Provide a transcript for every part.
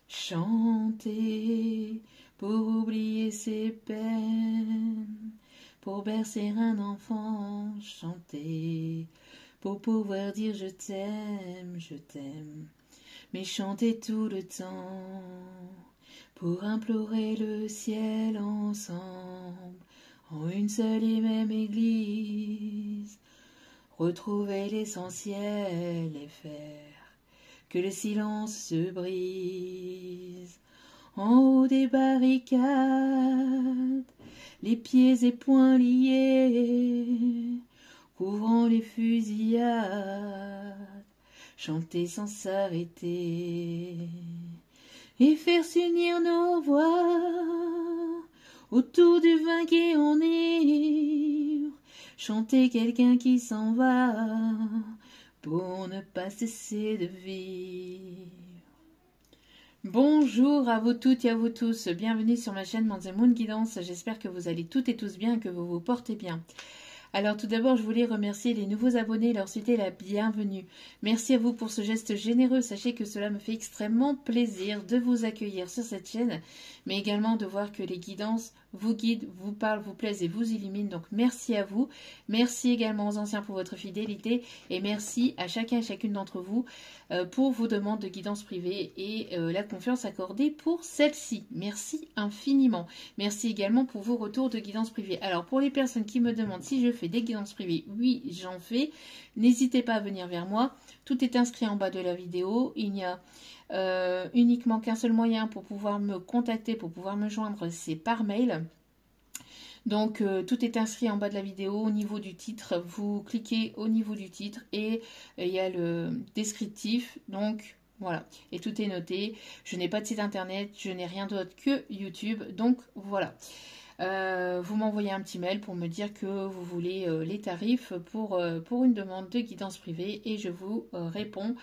Chanter pour oublier ses peines, pour bercer un enfant, chanter pour pouvoir dire je t'aime, mais chanter tout le temps, pour implorer le ciel ensemble, en une seule et même église, retrouver l'essentiel et faire que le silence se brise. En haut des barricades, les pieds et poings liés, couvrant les fusillades, chanter sans s'arrêter, et faire s'unir nos voix autour du vin qui enivre, chanter quelqu'un qui s'en va pour ne pas cesser de vivre. Bonjour à vous toutes et à vous tous, bienvenue sur ma chaîne Manz & Moon Guidance, j'espère que vous allez toutes et tous bien et que vous vous portez bien. Alors tout d'abord, je voulais remercier les nouveaux abonnés et leur souhaiter la bienvenue. Merci à vous pour ce geste généreux, sachez que cela me fait extrêmement plaisir de vous accueillir sur cette chaîne, mais également de voir que les guidances vous guident, vous parlent, vous plaisent et vous illuminent, donc merci à vous. Merci également aux anciens pour votre fidélité et merci à chacun et chacune d'entre vous pour vos demandes de guidance privée et la confiance accordée pour celle-ci. Merci infiniment. Merci également pour vos retours de guidance privée. Alors pour les personnes qui me demandent si je fais des guidances privées, oui j'en fais. N'hésitez pas à venir vers moi. Tout est inscrit en bas de la vidéo. Il n'y a uniquement qu'un seul moyen pour pouvoir me contacter, pour pouvoir me joindre, c'est par mail. Donc tout est inscrit en bas de la vidéo au niveau du titre. Vous cliquez au niveau du titre et il y a le descriptif. Donc voilà, et tout est noté. Je n'ai pas de site internet, je n'ai rien d'autre que YouTube. Donc voilà. Vous m'envoyez un petit mail pour me dire que vous voulez les tarifs pour une demande de guidance privée et je vous réponds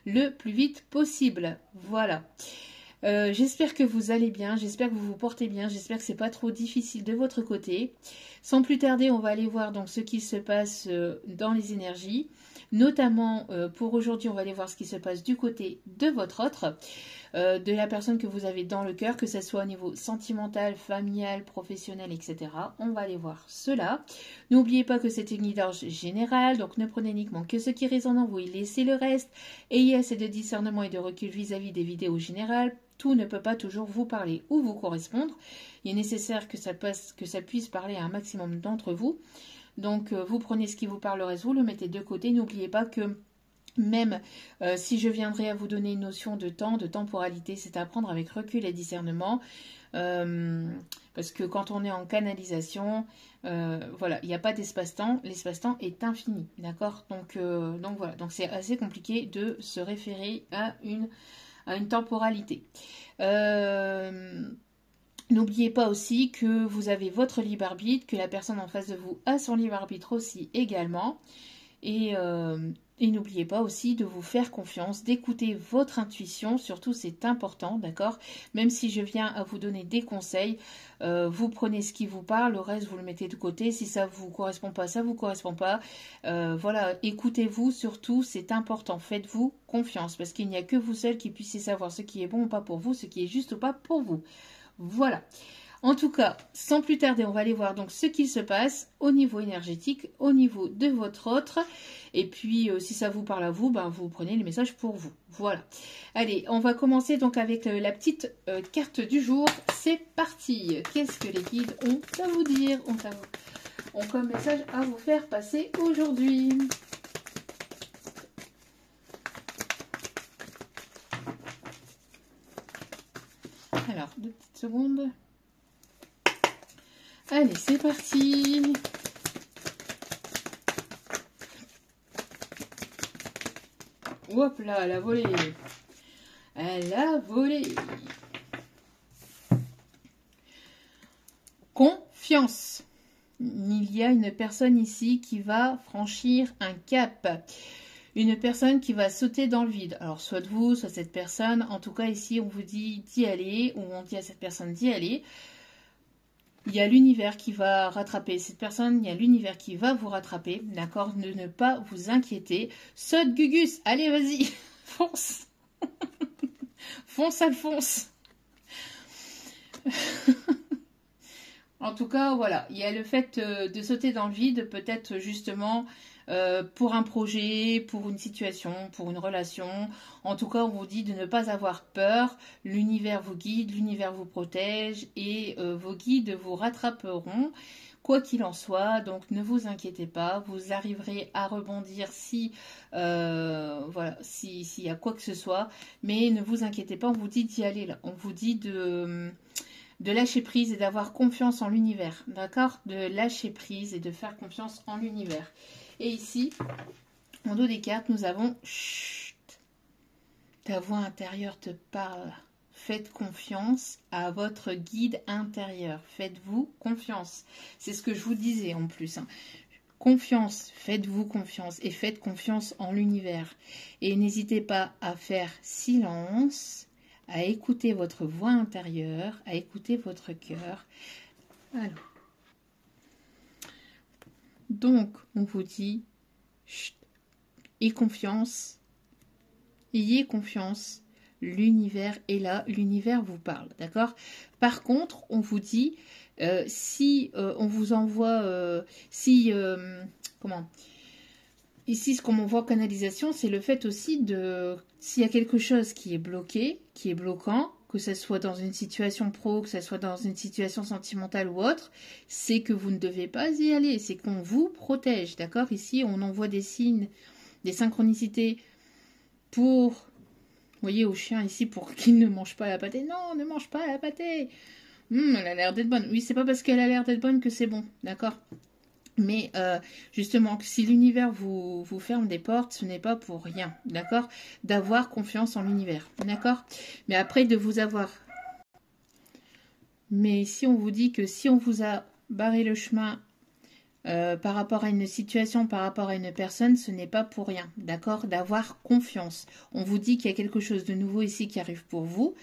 le plus vite possible. Voilà. J'espère que vous allez bien, j'espère que vous vous portez bien, j'espère que c'est pas trop difficile de votre côté. Sans plus tarder, on va aller voir donc ce qui se passe dans les énergies. Notamment pour aujourd'hui, on va aller voir ce qui se passe du côté de votre autre, de la personne que vous avez dans le cœur, que ce soit au niveau sentimental, familial, professionnel, etc. On va aller voir cela. N'oubliez pas que c'est une guidance générale, donc ne prenez uniquement que ce qui résonne en vous et laissez le reste. Ayez assez de discernement et de recul vis-à-vis des vidéos générales. Tout ne peut pas toujours vous parler ou vous correspondre. Il est nécessaire que ça puisse parler à un maximum d'entre vous. Donc, vous prenez ce qui vous parle, le reste, vous le mettez de côté. N'oubliez pas que même si je viendrai à vous donner une notion de temps, de temporalité, c'est à prendre avec recul et discernement. Parce que quand on est en canalisation, voilà, il n'y a pas d'espace-temps. L'espace-temps est infini, d'accord ? Donc voilà, donc c'est assez compliqué de se référer à une temporalité. N'oubliez pas aussi que vous avez votre libre arbitre, que la personne en face de vous a son libre arbitre aussi également. Et n'oubliez pas aussi de vous faire confiance, d'écouter votre intuition, surtout c'est important, d'accord? Même si je viens à vous donner des conseils, vous prenez ce qui vous parle, le reste vous le mettez de côté. Si ça vous correspond pas, ça vous correspond pas. Voilà, écoutez-vous surtout, c'est important. Faites-vous confiance parce qu'il n'y a que vous seul qui puissiez savoir ce qui est bon ou pas pour vous, ce qui est juste ou pas pour vous. Voilà. En tout cas, sans plus tarder, on va aller voir donc ce qui se passe au niveau énergétique, au niveau de votre autre. Et puis, si ça vous parle à vous, ben, vous prenez les messages pour vous. Voilà. Allez, on va commencer donc avec la petite carte du jour. C'est parti. Qu'est-ce que les guides ont à vous dire, ont comme message à vous faire passer aujourd'hui? Alors, 2 petites secondes. Allez, c'est parti. Hop là, elle a volé. Elle a volé. Confiance. Il y a une personne ici qui va franchir un cap. Une personne qui va sauter dans le vide. Alors, soit vous, soit cette personne. En tout cas, ici, on vous dit d'y aller, ou on dit à cette personne d'y aller. Il y a l'univers qui va rattraper cette personne, il y a l'univers qui va vous rattraper, d'accord? De ne pas vous inquiéter. Saute, Gugus, allez, vas-y, fonce. Fonce, Alphonse. En tout cas, voilà, il y a le fait de sauter dans le vide, peut-être justement pour un projet, pour une situation, pour une relation. En tout cas, on vous dit de ne pas avoir peur. L'univers vous guide, l'univers vous protège et vos guides vous rattraperont. Quoi qu'il en soit, donc ne vous inquiétez pas, vous arriverez à rebondir si voilà, s'il y a quoi que ce soit, mais ne vous inquiétez pas, on vous dit d'y aller là, on vous dit de lâcher prise et d'avoir confiance en l'univers, d'accord? De lâcher prise et de faire confiance en l'univers. Et ici, en dos des cartes, nous avons chut, ta voix intérieure te parle. Faites confiance à votre guide intérieur. Faites-vous confiance. C'est ce que je vous disais en plus. Hein. Confiance, faites-vous confiance et faites confiance en l'univers. Et n'hésitez pas à faire silence, à écouter votre voix intérieure, à écouter votre cœur. Alors, donc, on vous dit, chut, ayez confiance, l'univers est là, l'univers vous parle, d'accord? Par contre, on vous dit, si on vous envoie, comment? Ici, ce qu'on m'envoie canalisation, c'est le fait aussi de, s'il y a quelque chose qui est bloqué, qui est bloquant, que ce soit dans une situation pro, que ce soit dans une situation sentimentale ou autre, c'est que vous ne devez pas y aller, c'est qu'on vous protège, d'accord? Ici, on envoie des signes, des synchronicités pour, vous voyez, au chien ici, pour qu'il ne mange pas la pâtée. Non, ne mange pas la pâtée. Elle a l'air d'être bonne. Oui, c'est pas parce qu'elle a l'air d'être bonne que c'est bon, d'accord? Mais justement, si l'univers vous ferme des portes, ce n'est pas pour rien, d'accord? D'avoir confiance en l'univers, d'accord? Mais après, de vous avoir... Mais si on vous dit que si on vous a barré le chemin par rapport à une situation, par rapport à une personne, ce n'est pas pour rien, d'accord? D'avoir confiance. On vous dit qu'il y a quelque chose de nouveau ici qui arrive pour vous.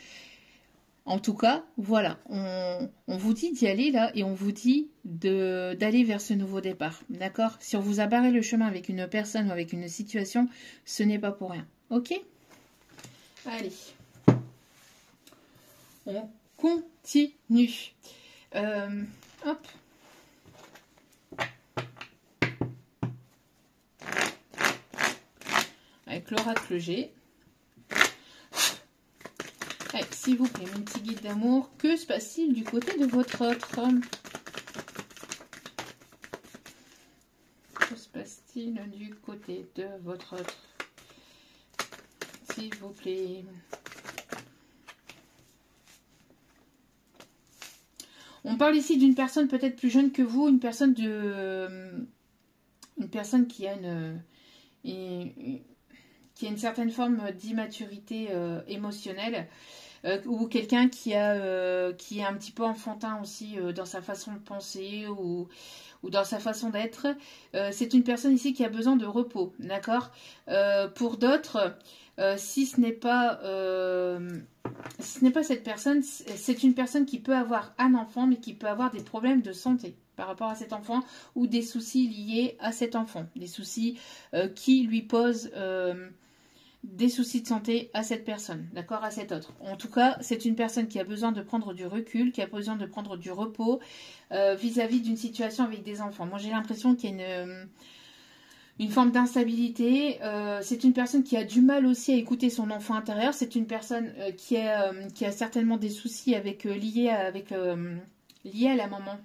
En tout cas, voilà, on vous dit d'y aller là et on vous dit d'aller vers ce nouveau départ, d'accord? Si on vous a barré le chemin avec une personne ou avec une situation, ce n'est pas pour rien, ok? Allez, on continue. Hop. Avec l'oracle que j'ai. Allez, s'il vous plaît, mon petit guide d'amour, que se passe-t-il du côté de votre autre? Que se passe-t-il du côté de votre autre? S'il vous plaît. On parle ici d'une personne peut-être plus jeune que vous, une personne qui a une certaine forme d'immaturité émotionnelle. Ou quelqu'un qui est un petit peu enfantin aussi dans sa façon de penser ou dans sa façon d'être. C'est une personne ici qui a besoin de repos, d'accord? Pour d'autres, si ce n'est pas cette personne, c'est une personne qui peut avoir un enfant, mais qui peut avoir des problèmes de santé par rapport à cet enfant ou des soucis liés à cet enfant, des soucis qui lui posent... des soucis de santé à cette personne, d'accord, à cet autre. En tout cas, c'est une personne qui a besoin de prendre du recul, qui a besoin de prendre du repos vis-à-vis d'une situation avec des enfants. Moi, j'ai l'impression qu'il y a une forme d'instabilité. C'est une personne qui a du mal aussi à écouter son enfant intérieur. C'est une personne qui a certainement des soucis liés à la maman.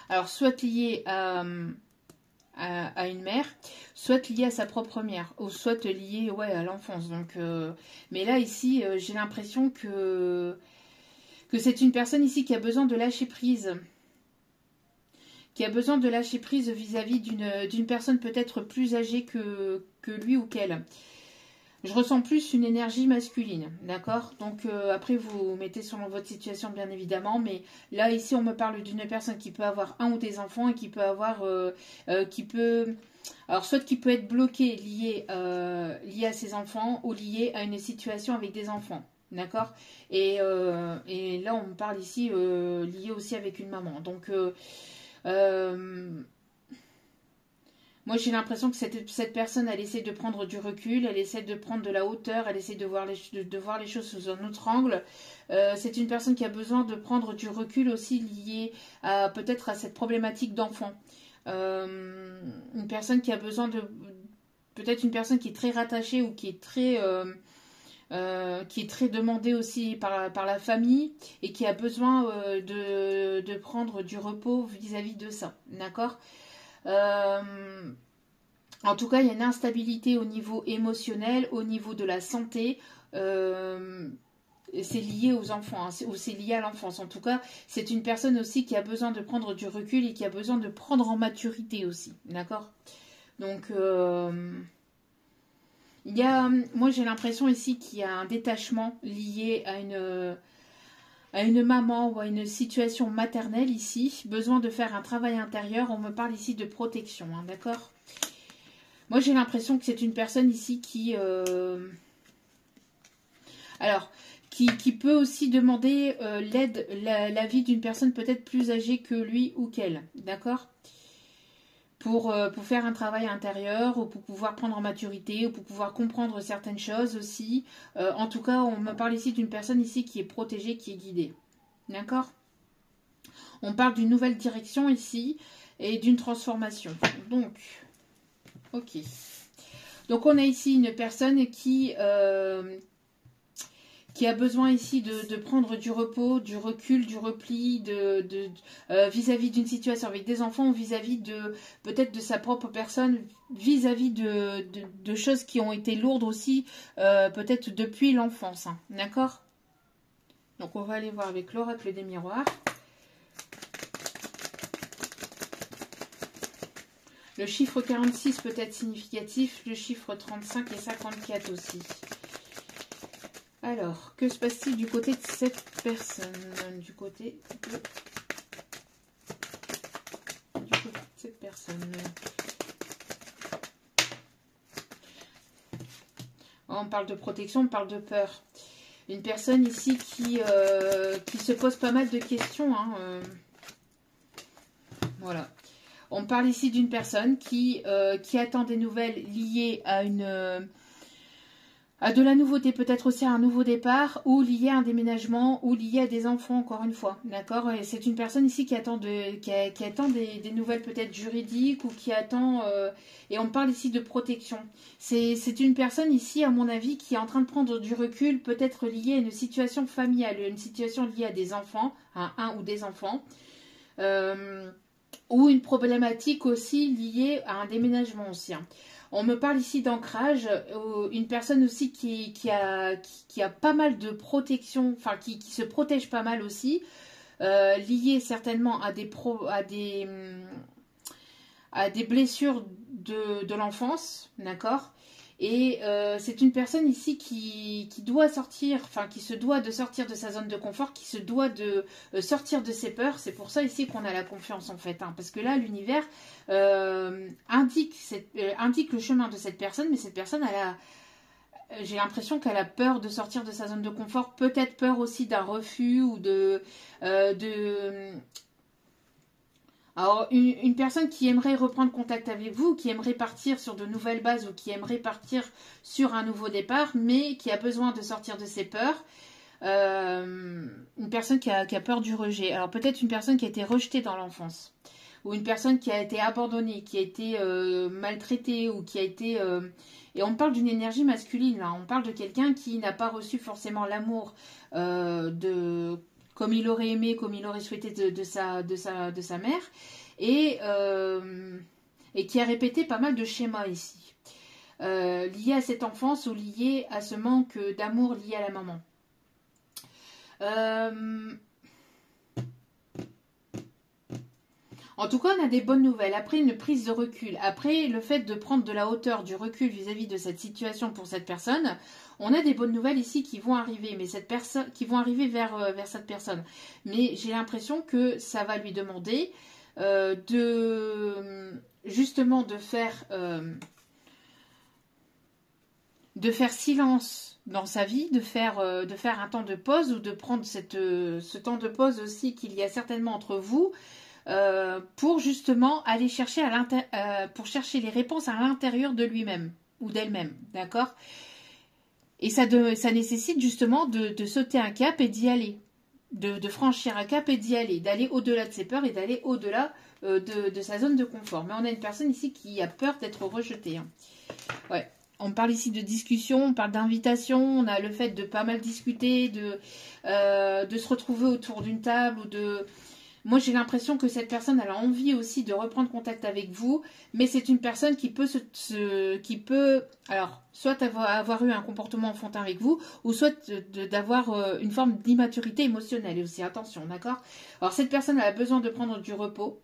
Alors, soit liés à une mère, soit liée à sa propre mère, ou soit liée à l'enfance. Donc, mais là, ici, j'ai l'impression que c'est une personne ici qui a besoin de lâcher prise. Qui a besoin de lâcher prise vis-à-vis d'une personne peut-être plus âgée que lui ou qu'elle. Je ressens plus une énergie masculine, d'accord? Donc après vous mettez selon votre situation bien évidemment, mais là ici on me parle d'une personne qui peut avoir un ou des enfants et qui peut avoir, alors soit qui peut être bloqué lié à ses enfants ou lié à une situation avec des enfants, d'accord? Et là on me parle ici lié aussi avec une maman, donc Moi, j'ai l'impression que cette personne, elle essaie de prendre du recul, elle essaie de prendre de la hauteur, elle essaie de voir les choses sous un autre angle. C'est une personne qui a besoin de prendre du recul aussi lié à peut-être à cette problématique d'enfant. Une personne qui a besoin de... Peut-être une personne qui est très rattachée ou qui est très demandée aussi par la famille et qui a besoin de prendre du repos vis-à-vis de ça. D'accord. En tout cas, il y a une instabilité au niveau émotionnel, au niveau de la santé. C'est lié aux enfants, hein, ou c'est lié à l'enfance. En tout cas, c'est une personne aussi qui a besoin de prendre du recul et qui a besoin de prendre en maturité aussi. D'accord. Donc, moi j'ai l'impression ici qu'il y a un détachement lié à une maman ou à une situation maternelle ici, besoin de faire un travail intérieur. On me parle ici de protection, hein, d'accord. Moi j'ai l'impression que c'est une personne ici qui qui peut aussi demander l'aide, l'avis d'une personne peut-être plus âgée que lui ou qu'elle, d'accord, pour faire un travail intérieur, ou pour pouvoir prendre en maturité, ou pour pouvoir comprendre certaines choses aussi. En tout cas, on me parle ici d'une personne ici qui est protégée, qui est guidée. D'accord. On parle d'une nouvelle direction ici et d'une transformation. Donc, ok. Donc, on a ici une personne qui a besoin ici de prendre du repos, du recul, du repli, vis-à-vis d'une situation avec des enfants, ou vis-à-vis de peut-être de sa propre personne, vis-à-vis de choses qui ont été lourdes aussi, peut-être depuis l'enfance. Hein, d'accord. Donc on va aller voir avec l'oracle des miroirs. Le chiffre 46 peut être significatif, le chiffre 35 et 54 aussi. Alors, que se passe-t-il du côté de cette personne? Du côté de cette personne. On parle de protection, on parle de peur. Une personne ici qui se pose pas mal de questions. Hein, voilà. On parle ici d'une personne qui attend des nouvelles liées à de la nouveauté, peut-être aussi à un nouveau départ, ou lié à un déménagement, ou lié à des enfants, encore une fois, d'accord. Et c'est une personne ici qui attend des nouvelles peut-être juridiques, ou qui attend, et on parle ici de protection. C'est une personne ici, à mon avis, qui est en train de prendre du recul, peut-être liée à une situation familiale, une situation liée à des enfants, à un ou des enfants, ou une problématique aussi liée à un déménagement aussi, hein. On me parle ici d'ancrage, une personne aussi qui a pas mal de protection, enfin qui se protège pas mal aussi, liée certainement à des blessures de l'enfance, d'accord. Et c'est une personne ici qui doit sortir, enfin qui se doit de sortir de sa zone de confort, qui se doit de sortir de ses peurs. C'est pour ça ici qu'on a la confiance en fait, hein, parce que là l'univers indique le chemin de cette personne, mais cette personne j'ai l'impression qu'elle a peur de sortir de sa zone de confort, peut-être peur aussi d'un refus ou alors, une personne qui aimerait reprendre contact avec vous, qui aimerait partir sur de nouvelles bases ou qui aimerait partir sur un nouveau départ, mais qui a besoin de sortir de ses peurs. Une personne qui a peur du rejet. Alors, peut-être une personne qui a été rejetée dans l'enfance. Ou une personne qui a été abandonnée, qui a été maltraitée ou qui a été... Et on parle d'une énergie masculine, là. On parle de quelqu'un qui n'a pas reçu forcément l'amour comme il aurait aimé, comme il aurait souhaité de sa mère, et qui a répété pas mal de schémas ici, liés à cette enfance ou liés à ce manque d'amour lié à la maman. En tout cas, on a des bonnes nouvelles. Après une prise de recul, après le fait de prendre de la hauteur, du recul vis-à-vis de cette situation pour cette personne, on a des bonnes nouvelles ici qui vont arriver, mais qui vont arriver vers cette personne. Mais j'ai l'impression que ça va lui demander justement de faire silence dans sa vie, de faire un temps de pause, ou de prendre ce temps de pause aussi qu'il y a certainement entre vous. pour justement aller chercher pour chercher les réponses à l'intérieur de lui-même ou d'elle-même, d'accord? Et ça nécessite justement de sauter un cap et d'y aller, de franchir un cap et d'y aller, d'aller au-delà de ses peurs et d'aller au-delà de sa zone de confort. Mais on a une personne ici qui a peur d'être rejetée. Hein. Ouais. On parle ici de discussion, on parle d'invitation, on a le fait de pas mal discuter, de se retrouver autour d'une table ou de... Moi, j'ai l'impression que cette personne, elle a envie aussi de reprendre contact avec vous, mais c'est une personne qui peut alors, soit avoir eu un comportement enfantin avec vous, ou soit d'avoir une forme d'immaturité émotionnelle aussi. Attention, d'accord? Alors, cette personne, elle a besoin de prendre du repos.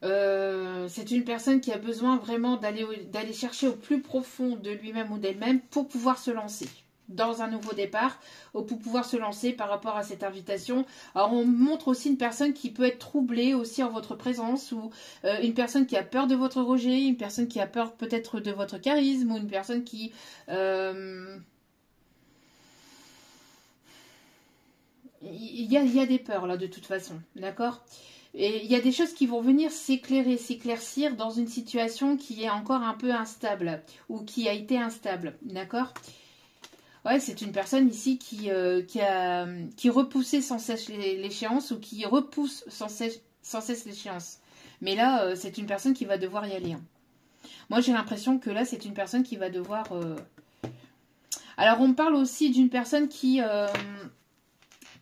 C'est une personne qui a besoin vraiment d'aller chercher au plus profond de lui-même ou d'elle-même pour pouvoir se lancer dans un nouveau départ, ou pour pouvoir se lancer par rapport à cette invitation. Alors on montre aussi une personne qui peut être troublée aussi en votre présence, ou une personne qui a peur de votre rejet, une personne qui a peur peut-être de votre charisme, ou une personne qui... Il y a des peurs là de toute façon, d'accord? Et il y a des choses qui vont venir s'éclaircir dans une situation qui est encore un peu instable, ou qui a été instable, d'accord? Ouais, c'est une personne ici qui repoussait sans cesse l'échéance, ou qui repousse sans cesse l'échéance. Mais là, c'est une personne qui va devoir y aller. Hein. Moi, j'ai l'impression que là, c'est une personne qui va devoir... Alors, on parle aussi d'une personne qui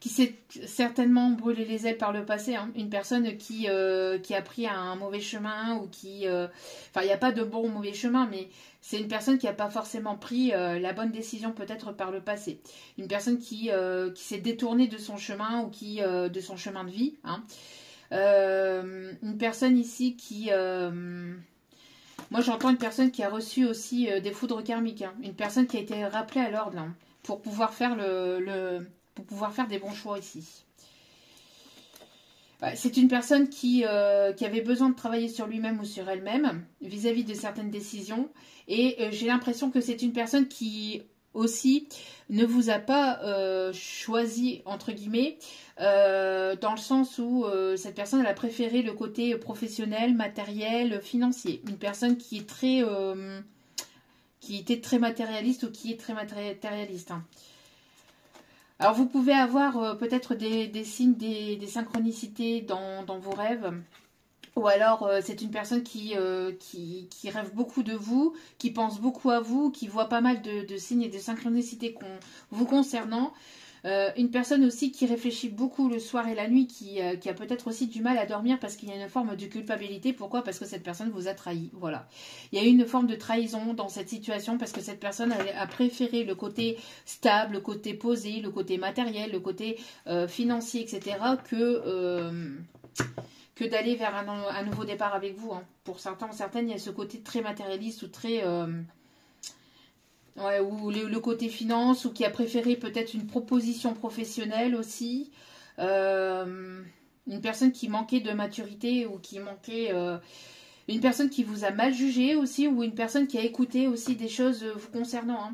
s'est certainement brûlé les ailes par le passé. Hein. Une personne qui a pris un mauvais chemin, ou qui... Enfin, il n'y a pas de bon ou mauvais chemin, mais c'est une personne qui n'a pas forcément pris la bonne décision peut-être par le passé. Une personne qui s'est détournée de son chemin, ou de son chemin de vie. Hein. Une personne ici qui... moi, j'entends une personne qui a reçu aussi des foudres karmiques. Hein. Une personne qui a été rappelée à l'ordre, hein, pour pouvoir faire pour pouvoir faire des bons choix ici. C'est une personne qui avait besoin de travailler sur lui-même ou sur elle-même vis-à-vis de certaines décisions. Et j'ai l'impression que c'est une personne qui aussi ne vous a pas choisi, entre guillemets, dans le sens où cette personne elle a préféré le côté professionnel, matériel, financier. Une personne qui est qui était très matérialiste, ou qui est très matérialiste. Hein. Alors, vous pouvez avoir peut-être des signes, des synchronicités dans vos rêves. Ou alors, c'est une personne qui rêve beaucoup de vous, qui pense beaucoup à vous, qui voit pas mal de signes et de synchronicités vous concernant. Une personne aussi qui réfléchit beaucoup le soir et la nuit, qui a peut-être aussi du mal à dormir parce qu'il y a une forme de culpabilité. Pourquoi? Parce que cette personne vous a trahi. Voilà. Il y a eu une forme de trahison dans cette situation parce que cette personne a préféré le côté stable, le côté posé, le côté matériel, le côté financier, etc. que d'aller vers un nouveau départ avec vous. Hein. Pour certaines, il y a ce côté très matérialiste, ou très... ouais, ou le côté finance, ou qui a préféré peut-être une proposition professionnelle aussi. Une personne qui manquait de maturité, ou qui manquait... une personne qui vous a mal jugé aussi, ou une personne qui a écouté aussi des choses vous concernant. Hein.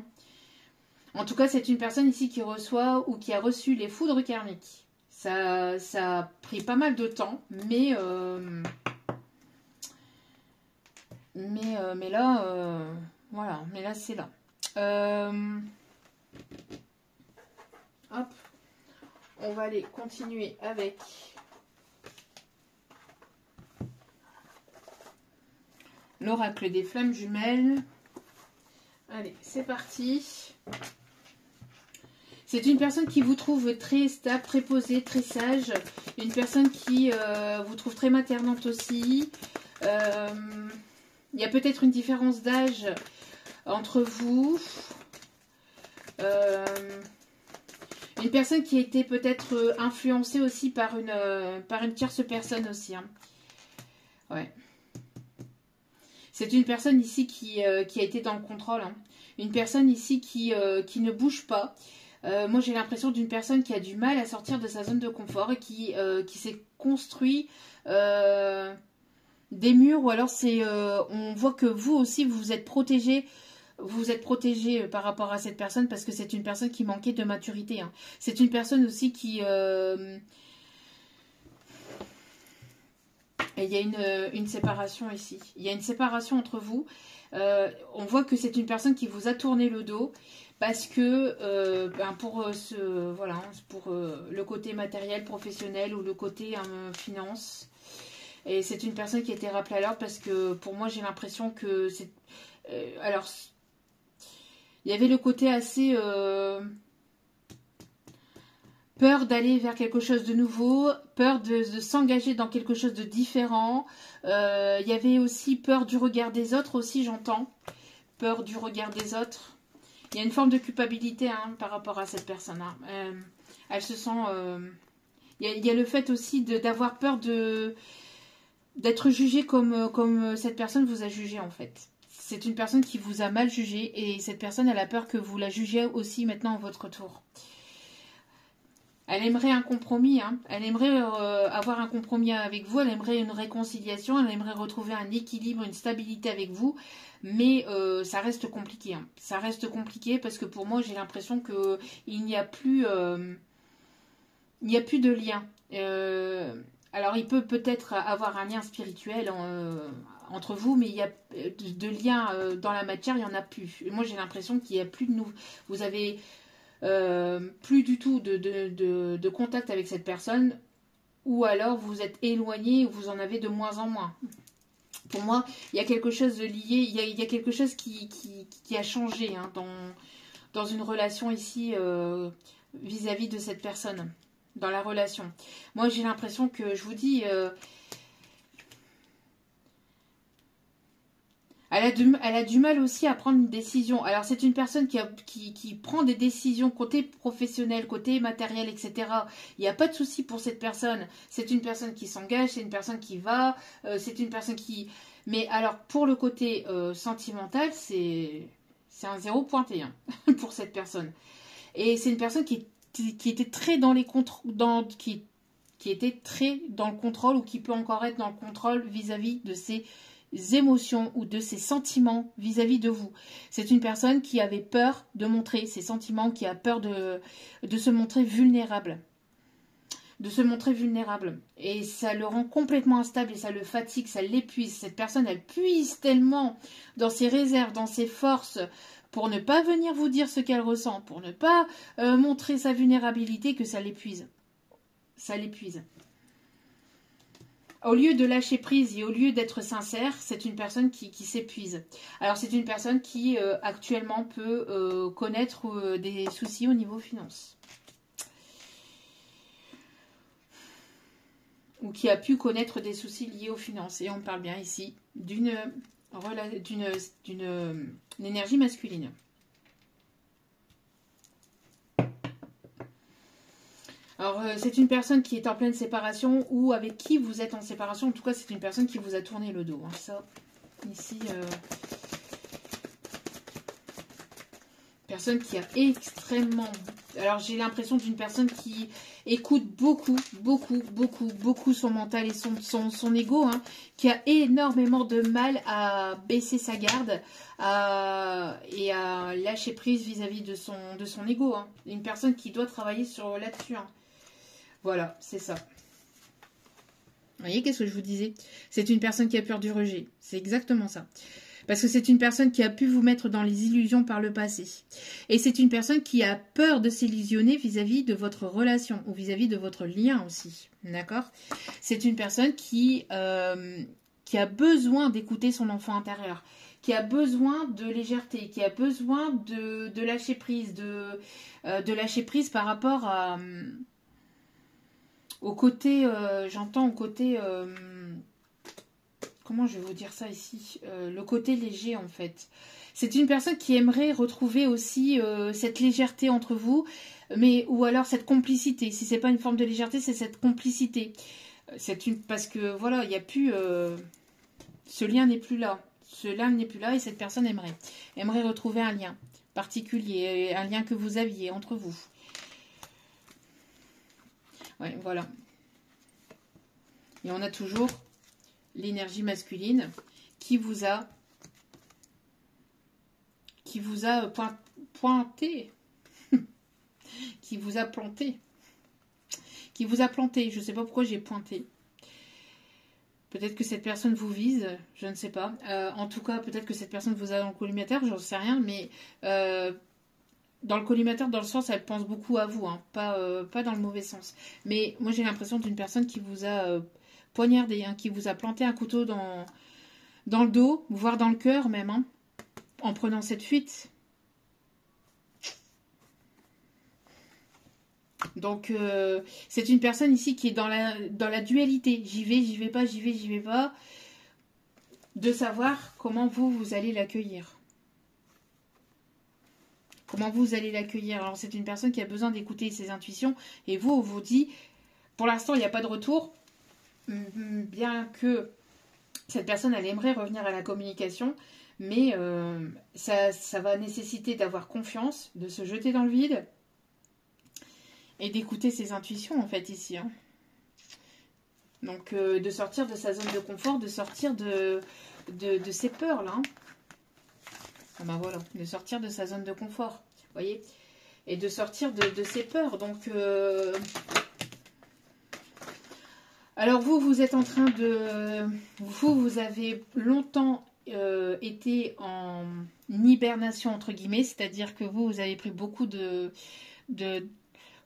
En tout cas, c'est une personne ici qui reçoit, ou qui a reçu les foudres karmiques. Ça a pris pas mal de temps, mais là, voilà, mais là c'est là. Hop, on va aller continuer avec l'oracle des flammes jumelles. Allez, c'est parti. C'est une personne qui vous trouve très stable, très posée, très sage. Une personne qui vous trouve très maternante aussi. Il y a peut-être une différence d'âge entre vous. Une personne qui a été peut-être influencée aussi par une tierce personne aussi. Hein. Ouais. C'est une personne ici qui a été dans le contrôle. Hein. Une personne ici qui ne bouge pas. Moi, j'ai l'impression d'une personne qui a du mal à sortir de sa zone de confort, et qui s'est construit des murs, ou alors on voit que vous aussi, vous êtes protégé. Vous êtes protégé par rapport à cette personne, parce que c'est une personne qui manquait de maturité. Hein. C'est une personne aussi qui Et il y a une séparation ici. Il y a une séparation entre vous. On voit que c'est une personne qui vous a tourné le dos parce que voilà, pour le côté matériel, professionnel ou le côté finance. Et c'est une personne qui a été rappelée à l'ordre parce que pour moi j'ai l'impression que c'est... alors, il y avait le côté assez... peur d'aller vers quelque chose de nouveau, peur de s'engager dans quelque chose de différent. Il y avait aussi peur du regard des autres aussi, j'entends. Peur du regard des autres. Il y a une forme de culpabilité par rapport à cette personne. Elle se sent... il y a le fait aussi d'avoir peur d'être jugée comme cette personne vous a jugé en fait. C'est une personne qui vous a mal jugé et cette personne elle a peur que vous la jugiez aussi maintenant à votre tour. Elle aimerait un compromis, elle aimerait avoir un compromis avec vous, elle aimerait une réconciliation, elle aimerait retrouver un équilibre, une stabilité avec vous, mais ça reste compliqué. Ça reste compliqué parce que pour moi j'ai l'impression qu'il n'y a plus de lien. Alors il peut-être avoir un lien spirituel entre vous, mais il y a de lien dans la matière, il n'y en a plus. Et moi j'ai l'impression qu'il n'y a plus de nous. Vous avez... plus du tout de contact avec cette personne, ou alors vous êtes éloigné ou vous en avez de moins en moins. Pour moi, il y a quelque chose de lié, il y a quelque chose qui a changé dans une relation ici vis-à-vis de cette personne, dans la relation. Moi, j'ai l'impression que, je vous dis... elle a du mal aussi à prendre une décision. Alors, c'est une personne qui prend des décisions côté professionnel, côté matériel, etc. Il n'y a pas de souci pour cette personne. C'est une personne qui s'engage, c'est une personne qui va, c'est une personne qui... Mais alors, pour le côté sentimental, c'est un zéro pointé pour cette personne. Et c'est une personne qui était très dans les qui était très dans le contrôle ou qui peut encore être dans le contrôle vis-à-vis de ses émotions ou de ses sentiments vis-à-vis de vous. C'est une personne qui avait peur de montrer ses sentiments, qui a peur de se montrer vulnérable. De se montrer vulnérable. Et ça le rend complètement instable et ça le fatigue, ça l'épuise. Cette personne, elle puise tellement dans ses réserves, dans ses forces, pour ne pas venir vous dire ce qu'elle ressent, pour ne pas montrer sa vulnérabilité, que ça l'épuise. Ça l'épuise. Au lieu de lâcher prise et au lieu d'être sincère, c'est une personne qui s'épuise. Alors c'est une personne qui actuellement peut connaître des soucis au niveau finance. Ou qui a pu connaître des soucis liés aux finances. Et on parle bien ici d'une énergie masculine. Alors, c'est une personne qui est en pleine séparation ou avec qui vous êtes en séparation. En tout cas, c'est une personne qui vous a tourné le dos. Ça, ici, personne qui a extrêmement... Alors, j'ai l'impression d'une personne qui écoute beaucoup son mental et son ego, qui a énormément de mal à baisser sa garde et à lâcher prise vis-à-vis de son ego. Une personne qui doit travailler là-dessus. Voilà, c'est ça. Vous voyez, qu'est-ce que je vous disais? C'est une personne qui a peur du rejet. C'est exactement ça. Parce que c'est une personne qui a pu vous mettre dans les illusions par le passé. Et c'est une personne qui a peur de s'illusionner vis-à-vis de votre relation ou vis-à-vis de votre lien aussi. D'accord? C'est une personne qui a besoin d'écouter son enfant intérieur, qui a besoin de légèreté, qui a besoin de lâcher prise, de lâcher prise par rapport au côté, j'entends au côté... comment je vais vous dire ça ici, le côté léger en fait. C'est une personne qui aimerait retrouver aussi cette légèreté entre vous, ou alors cette complicité. Si c'est pas une forme de légèreté, c'est cette complicité. Parce que voilà, il n'y a plus... ce lien n'est plus là. Ce lien n'est plus là et cette personne aimerait retrouver un lien particulier, un lien que vous aviez entre vous. Ouais, voilà. Et on a toujours l'énergie masculine qui vous a pointé, qui vous a planté, je ne sais pas pourquoi j'ai pointé. Peut-être que cette personne vous vise, je ne sais pas. En tout cas, peut-être que cette personne vous a dans le collimateur, j'en sais rien, mais dans le collimateur, dans le sens, elle pense beaucoup à vous, hein, pas dans le mauvais sens. Mais moi, j'ai l'impression d'une personne qui vous a poignardé, hein, qui vous a planté un couteau dans le dos, voire dans le cœur même, hein, en prenant cette fuite. Donc, c'est une personne ici qui est dans la dualité. J'y vais pas, j'y vais pas. De savoir comment vous allez l'accueillir. Comment vous allez l'accueillir. Alors, c'est une personne qui a besoin d'écouter ses intuitions. Et vous, on vous dit, pour l'instant, il n'y a pas de retour. Bien que cette personne, elle aimerait revenir à la communication. Mais ça va nécessiter d'avoir confiance, de se jeter dans le vide. Et d'écouter ses intuitions, en fait, ici. Hein. Donc, de sortir de sa zone de confort, de sortir de ses peurs, là. Hein. Ah ben voilà, de sortir de sa zone de confort, vous voyez. Et de sortir de ses peurs. Donc, alors vous êtes en train de... Vous avez longtemps été en hibernation, entre guillemets. C'est-à-dire que vous avez pris beaucoup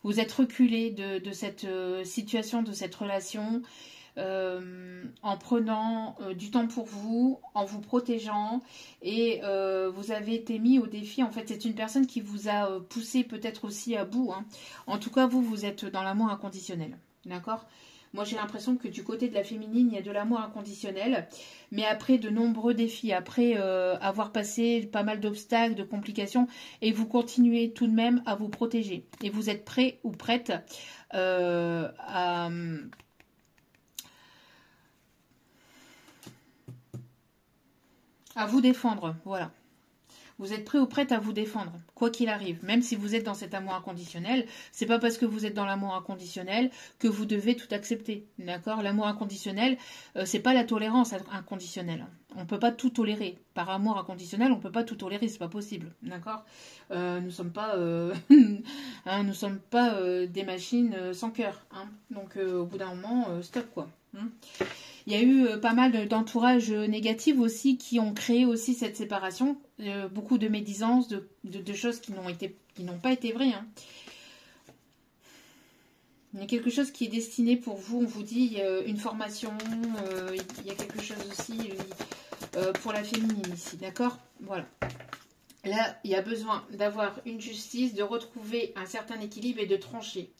vous êtes reculé de cette situation, de cette relation, en prenant du temps pour vous, en vous protégeant, et vous avez été mis au défi. En fait, c'est une personne qui vous a poussé peut-être aussi à bout. Hein. En tout cas, vous êtes dans l'amour inconditionnel. D'accord ? Moi, j'ai l'impression que du côté de la féminine, il y a de l'amour inconditionnel. Mais après de nombreux défis, après avoir passé pas mal d'obstacles, de complications, et vous continuez tout de même à vous protéger. Et vous êtes prêt ou prête à vous défendre. Voilà. Vous êtes prêt ou prête à vous défendre, quoi qu'il arrive. Même si vous êtes dans cet amour inconditionnel, c'est pas parce que vous êtes dans l'amour inconditionnel que vous devez tout accepter. D'accord ? L'amour inconditionnel, c'est pas la tolérance inconditionnelle. On peut pas tout tolérer. Par amour inconditionnel, on peut pas tout tolérer, c'est pas possible. D'accord ? Nous sommes pas, hein, nous sommes pas des machines sans cœur. Hein. Donc au bout d'un moment, stop quoi. Hein. Il y a eu pas mal d'entourages négatifs aussi qui ont créé aussi cette séparation. Beaucoup de médisances, de choses qui n'ont pas été vraies. Hein. Il y a quelque chose qui est destiné pour vous. On vous dit une formation. Il y a quelque chose aussi pour la féminine ici. D'accord ? Voilà. Là, il y a besoin d'avoir une justice, de retrouver un certain équilibre et de trancher.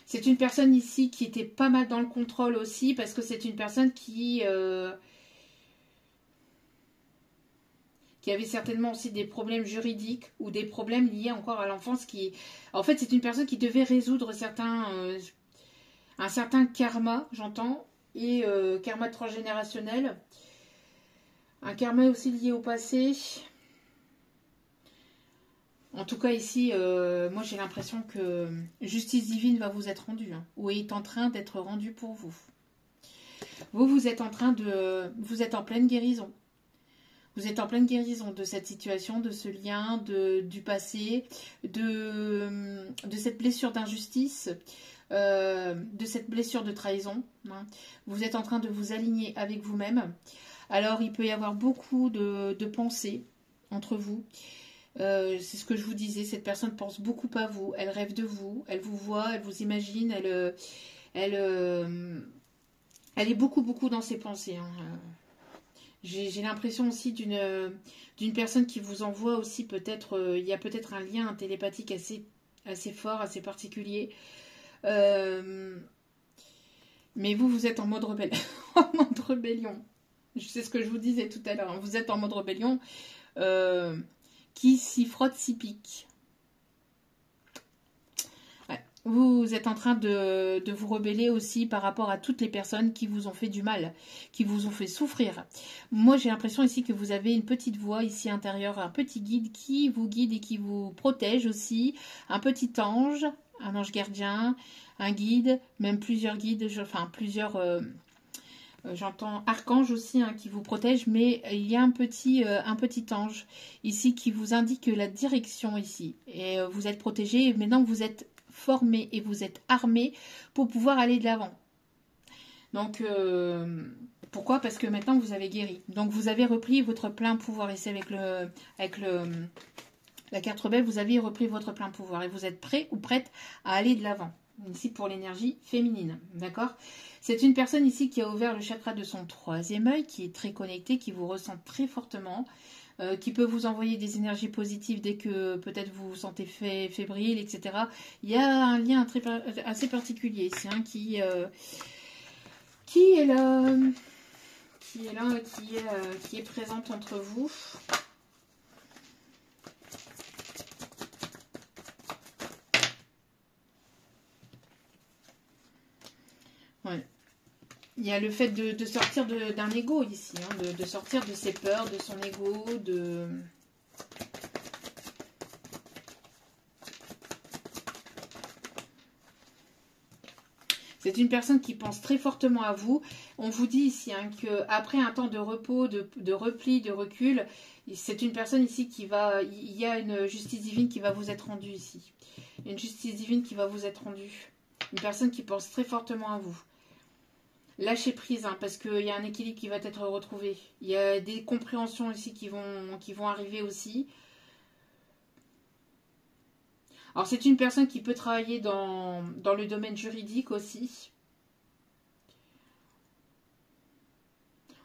C'est une personne ici qui était pas mal dans le contrôle aussi, parce que c'est une personne qui avait certainement aussi des problèmes juridiques ou des problèmes liés encore à l'enfance. En fait, c'est une personne qui devait résoudre un certain karma, j'entends, et karma transgénérationnel. Un karma aussi lié au passé. En tout cas, ici, moi j'ai l'impression que justice divine va vous être rendue, hein, ou est en train d'être rendue pour vous. Vous êtes en train vous êtes en pleine guérison. Vous êtes en pleine guérison de cette situation, de ce lien, du passé, de cette blessure d'injustice, de cette blessure de trahison. Hein. Vous êtes en train de vous aligner avec vous-même. Alors, il peut y avoir beaucoup de pensées entre vous. C'est ce que je vous disais, cette personne pense beaucoup à vous, elle rêve de vous, elle vous voit, elle vous imagine, elle est beaucoup dans ses pensées. Hein. J'ai l'impression aussi d'une personne qui vous envoie aussi peut-être, il y a peut-être un lien télépathique assez fort, assez particulier. Mais vous êtes en mode en mode rébellion. C'est ce que je vous disais tout à l'heure. Hein. Vous êtes en mode rébellion. Qui s'y frotte, s'y pique. Ouais. Vous êtes en train de vous rebeller aussi par rapport à toutes les personnes qui vous ont fait du mal, qui vous ont fait souffrir. Moi, j'ai l'impression ici que vous avez une petite voix ici intérieure, un petit guide qui vous guide et qui vous protège aussi. Un petit ange, un ange gardien, un guide, même plusieurs guides, enfin plusieurs... j'entends archange aussi hein, qui vous protège, mais il y a un petit ange ici qui vous indique la direction ici. Et vous êtes protégé, et maintenant vous êtes formé et vous êtes armé pour pouvoir aller de l'avant. Donc, pourquoi? Parce que maintenant, vous avez guéri. Donc, vous avez repris votre plein pouvoir. Ici, avec la carte rebelle, vous avez repris votre plein pouvoir. Et vous êtes prêt ou prête à aller de l'avant. Ici, pour l'énergie féminine. D'accord? C'est une personne ici qui a ouvert le chakra de son troisième œil, qui est très connecté, qui vous ressent très fortement, qui peut vous envoyer des énergies positives dès que peut-être vous vous sentez fébrile, etc. Il y a un lien assez particulier ici, hein, qui est là, qui est présente entre vous. Ouais. Il y a le fait de sortir d'un ego ici, hein, de sortir de ses peurs, de son ego, de... C'est une personne qui pense très fortement à vous. On vous dit ici, hein, qu'après un temps de repos, de repli, de recul, c'est une personne ici qui va... Il y a une justice divine qui va vous être rendue ici. Une justice divine qui va vous être rendue. Une personne qui pense très fortement à vous. Lâchez prise, hein, parce qu'il y a un équilibre qui va être retrouvé. Il y a des compréhensions ici qui vont arriver aussi. Alors, c'est une personne qui peut travailler dans le domaine juridique aussi.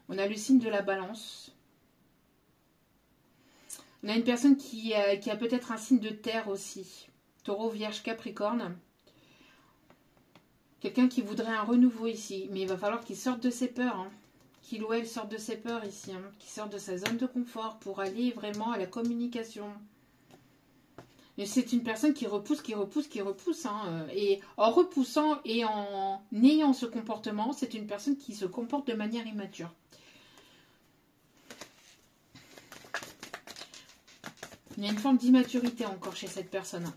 On a le signe de la balance. On a une personne qui a peut-être un signe de terre aussi. Taureau, Vierge, Capricorne. Quelqu'un qui voudrait un renouveau ici. Mais il va falloir qu'il sorte de ses peurs. Hein. Qu'il ou elle sorte de ses peurs ici. Hein. Qu'il sorte de sa zone de confort pour aller vraiment à la communication. Et c'est une personne qui repousse. Hein. Et en repoussant et en ayant ce comportement, c'est une personne qui se comporte de manière immature. Il y a une forme d'immaturité encore chez cette personne.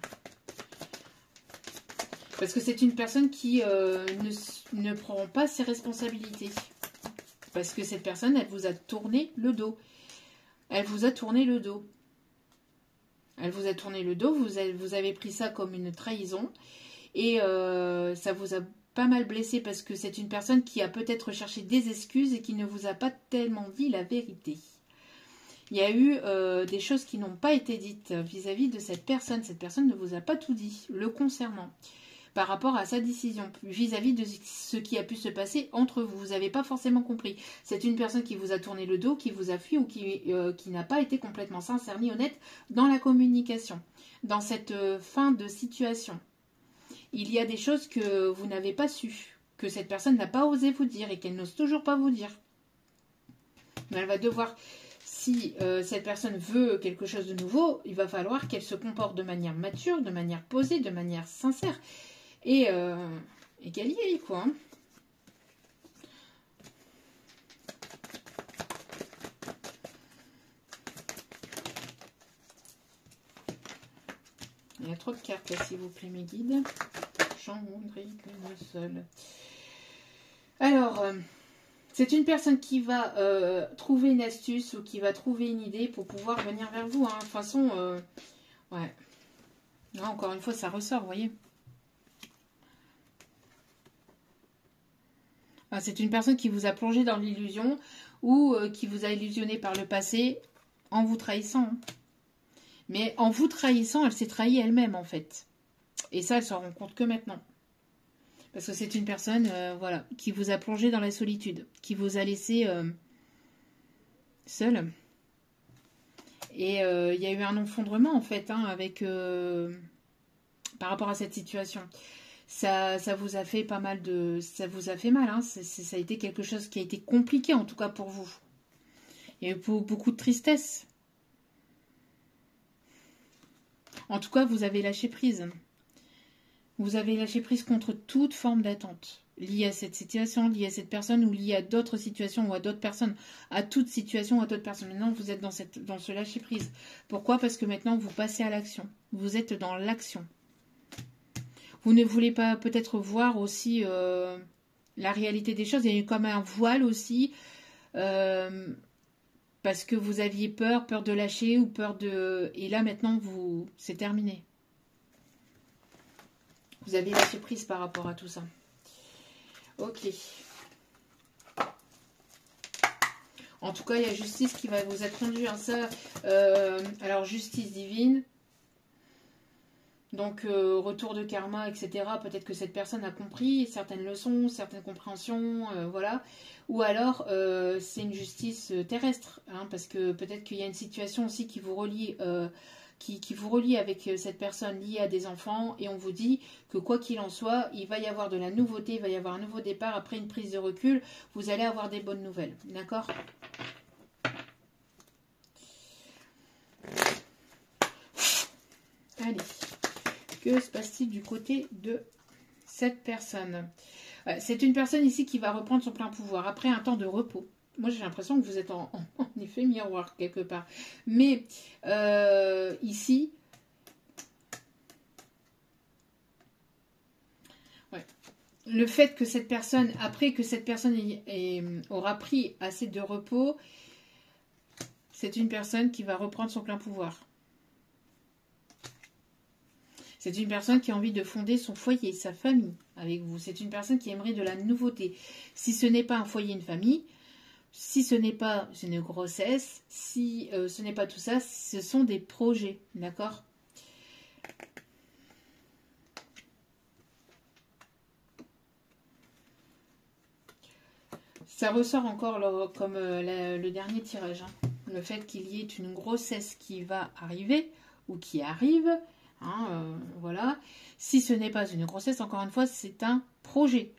Parce que c'est une personne qui ne prend pas ses responsabilités. Parce que cette personne, elle vous a tourné le dos. Elle vous a tourné le dos. Elle vous a tourné le dos, vous avez pris ça comme une trahison. Et ça vous a pas mal blessé parce que c'est une personne qui a peut-être cherché des excuses et qui ne vous a pas tellement dit la vérité. Il y a eu des choses qui n'ont pas été dites vis-à-vis de cette personne. Cette personne ne vous a pas tout dit le concernant par rapport à sa décision, vis-à-vis de ce qui a pu se passer entre vous. Vous n'avez pas forcément compris. C'est une personne qui vous a tourné le dos, qui vous a fui ou qui n'a pas été complètement sincère ni honnête dans la communication, dans cette fin de situation. Il y a des choses que vous n'avez pas su, que cette personne n'a pas osé vous dire et qu'elle n'ose toujours pas vous dire. Mais elle va devoir... Si cette personne veut quelque chose de nouveau, il va falloir qu'elle se comporte de manière mature, de manière posée, de manière sincère et qu'elle y aille, quoi. Il y a trop de cartes là, s'il vous plaît, mes guides. J'en voudrais qu'une seule. Alors... c'est une personne qui va trouver une astuce ou qui va trouver une idée pour pouvoir venir vers vous. Hein. De toute façon, ouais. Là, encore une fois, ça ressort, vous voyez. Ah, c'est une personne qui vous a plongé dans l'illusion ou qui vous a illusionné par le passé en vous trahissant. Hein. Mais en vous trahissant, elle s'est trahie elle-même, en fait. Et ça, elle s'en rend compte que maintenant. Parce que c'est une personne, voilà, qui vous a plongé dans la solitude, qui vous a laissé seul. Et il y a eu un effondrement, en fait, hein, avec par rapport à cette situation. Ça vous a fait pas mal de... Ça vous a fait mal, hein. Ça a été quelque chose qui a été compliqué, en tout cas pour vous. Il y a eu beaucoup de tristesse. En tout cas, vous avez lâché prise. Vous avez lâché prise contre toute forme d'attente liée à cette situation, liée à cette personne ou liée à d'autres situations ou à d'autres personnes, à toute situation ou à d'autres personnes. Maintenant, vous êtes dans ce lâcher prise. Pourquoi? Parce que maintenant, vous passez à l'action. Vous êtes dans l'action. Vous ne voulez pas peut-être voir aussi la réalité des choses. Il y a eu comme un voile aussi parce que vous aviez peur de lâcher ou peur de... Et là, maintenant, c'est terminé. Vous avez lâché prise par rapport à tout ça. Ok. En tout cas, il y a justice qui va vous être rendue. Hein, ça, alors, justice divine. Donc, retour de karma, etc. Peut-être que cette personne a compris certaines leçons, certaines compréhensions, voilà. Ou alors, c'est une justice terrestre, hein, parce que peut-être qu'il y a une situation aussi qui vous relie, qui vous relie avec cette personne liée à des enfants, et on vous dit que quoi qu'il en soit, il va y avoir de la nouveauté, il va y avoir un nouveau départ, après une prise de recul, vous allez avoir des bonnes nouvelles, d'accord ? Allez. Que se passe-t-il du côté de cette personne? C'est une personne ici qui va reprendre son plein pouvoir après un temps de repos. Moi, j'ai l'impression que vous êtes en effet miroir quelque part. Mais ici, ouais, le fait que cette personne, après que cette personne aura pris assez de repos, c'est une personne qui va reprendre son plein pouvoir. C'est une personne qui a envie de fonder son foyer, sa famille avec vous. C'est une personne qui aimerait de la nouveauté. Si ce n'est pas un foyer, une famille, si ce n'est pas une grossesse, si ce n'est pas tout ça, ce sont des projets, d'accord ? Ça ressort encore comme le dernier tirage. Hein. Le fait qu'il y ait une grossesse qui va arriver ou qui arrive. Hein, voilà. Si ce n'est pas une grossesse, encore une fois, c'est un projet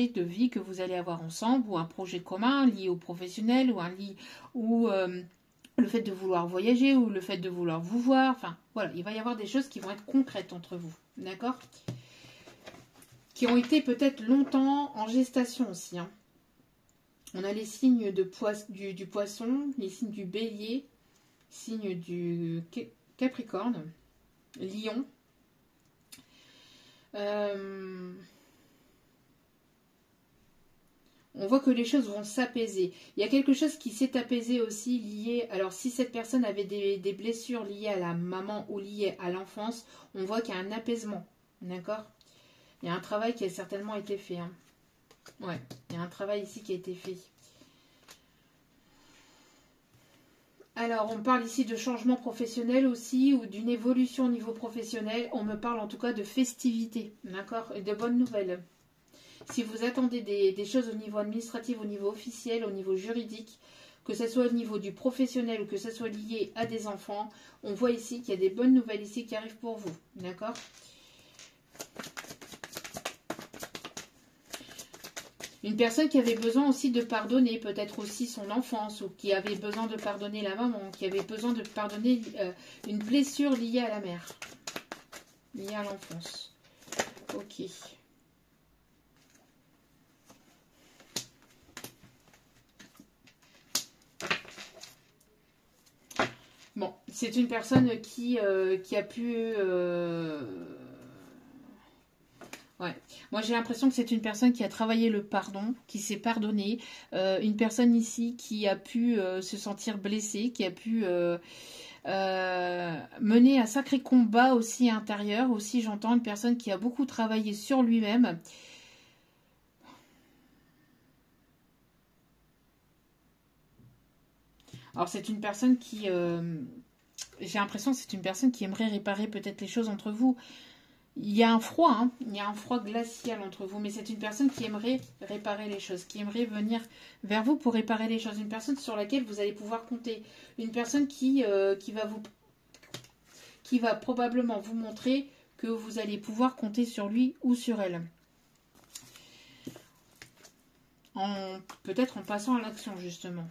de vie que vous allez avoir ensemble, ou un projet commun lié au professionnel, ou un lit, ou le fait de vouloir voyager, ou le fait de vouloir vous voir. Enfin, voilà, il va y avoir des choses qui vont être concrètes entre vous, d'accord ? Qui ont été peut-être longtemps en gestation aussi. Hein. On a les signes de du poisson, les signes du bélier, signes du capricorne, lion. On voit que les choses vont s'apaiser. Il y a quelque chose qui s'est apaisé aussi lié... Alors, si cette personne avait des blessures liées à la maman ou liées à l'enfance, on voit qu'il y a un apaisement. D'accord ? Il y a un travail qui a certainement été fait. Hein. Ouais, il y a un travail ici qui a été fait. Alors, on parle ici de changement professionnel aussi, ou d'une évolution au niveau professionnel. On me parle en tout cas de festivités, d'accord ? Et de bonnes nouvelles. Si vous attendez des choses au niveau administratif, au niveau officiel, au niveau juridique, que ce soit au niveau du professionnel ou que ce soit lié à des enfants, on voit ici qu'il y a des bonnes nouvelles ici qui arrivent pour vous, d'accord ? Une personne qui avait besoin aussi de pardonner, peut-être aussi son enfance, ou qui avait besoin de pardonner la maman, qui avait besoin de pardonner une blessure liée à la mère, liée à l'enfance. Ok. Bon, c'est une personne qui a pu... Ouais. Moi, j'ai l'impression que c'est une personne qui a travaillé le pardon, qui s'est pardonné. Une personne ici qui a pu se sentir blessée, qui a pu mener un sacré combat aussi intérieur. Aussi, j'entends une personne qui a beaucoup travaillé sur lui-même. Alors, c'est une personne qui... j'ai l'impression que c'est une personne qui aimerait réparer peut-être les choses entre vous. Il y a un froid, hein, il y a un froid glacial entre vous, mais c'est une personne qui aimerait réparer les choses, qui aimerait venir vers vous pour réparer les choses. Une personne sur laquelle vous allez pouvoir compter. Une personne qui va probablement vous montrer que vous allez pouvoir compter sur lui ou sur elle. Peut-être en passant à l'action, justement.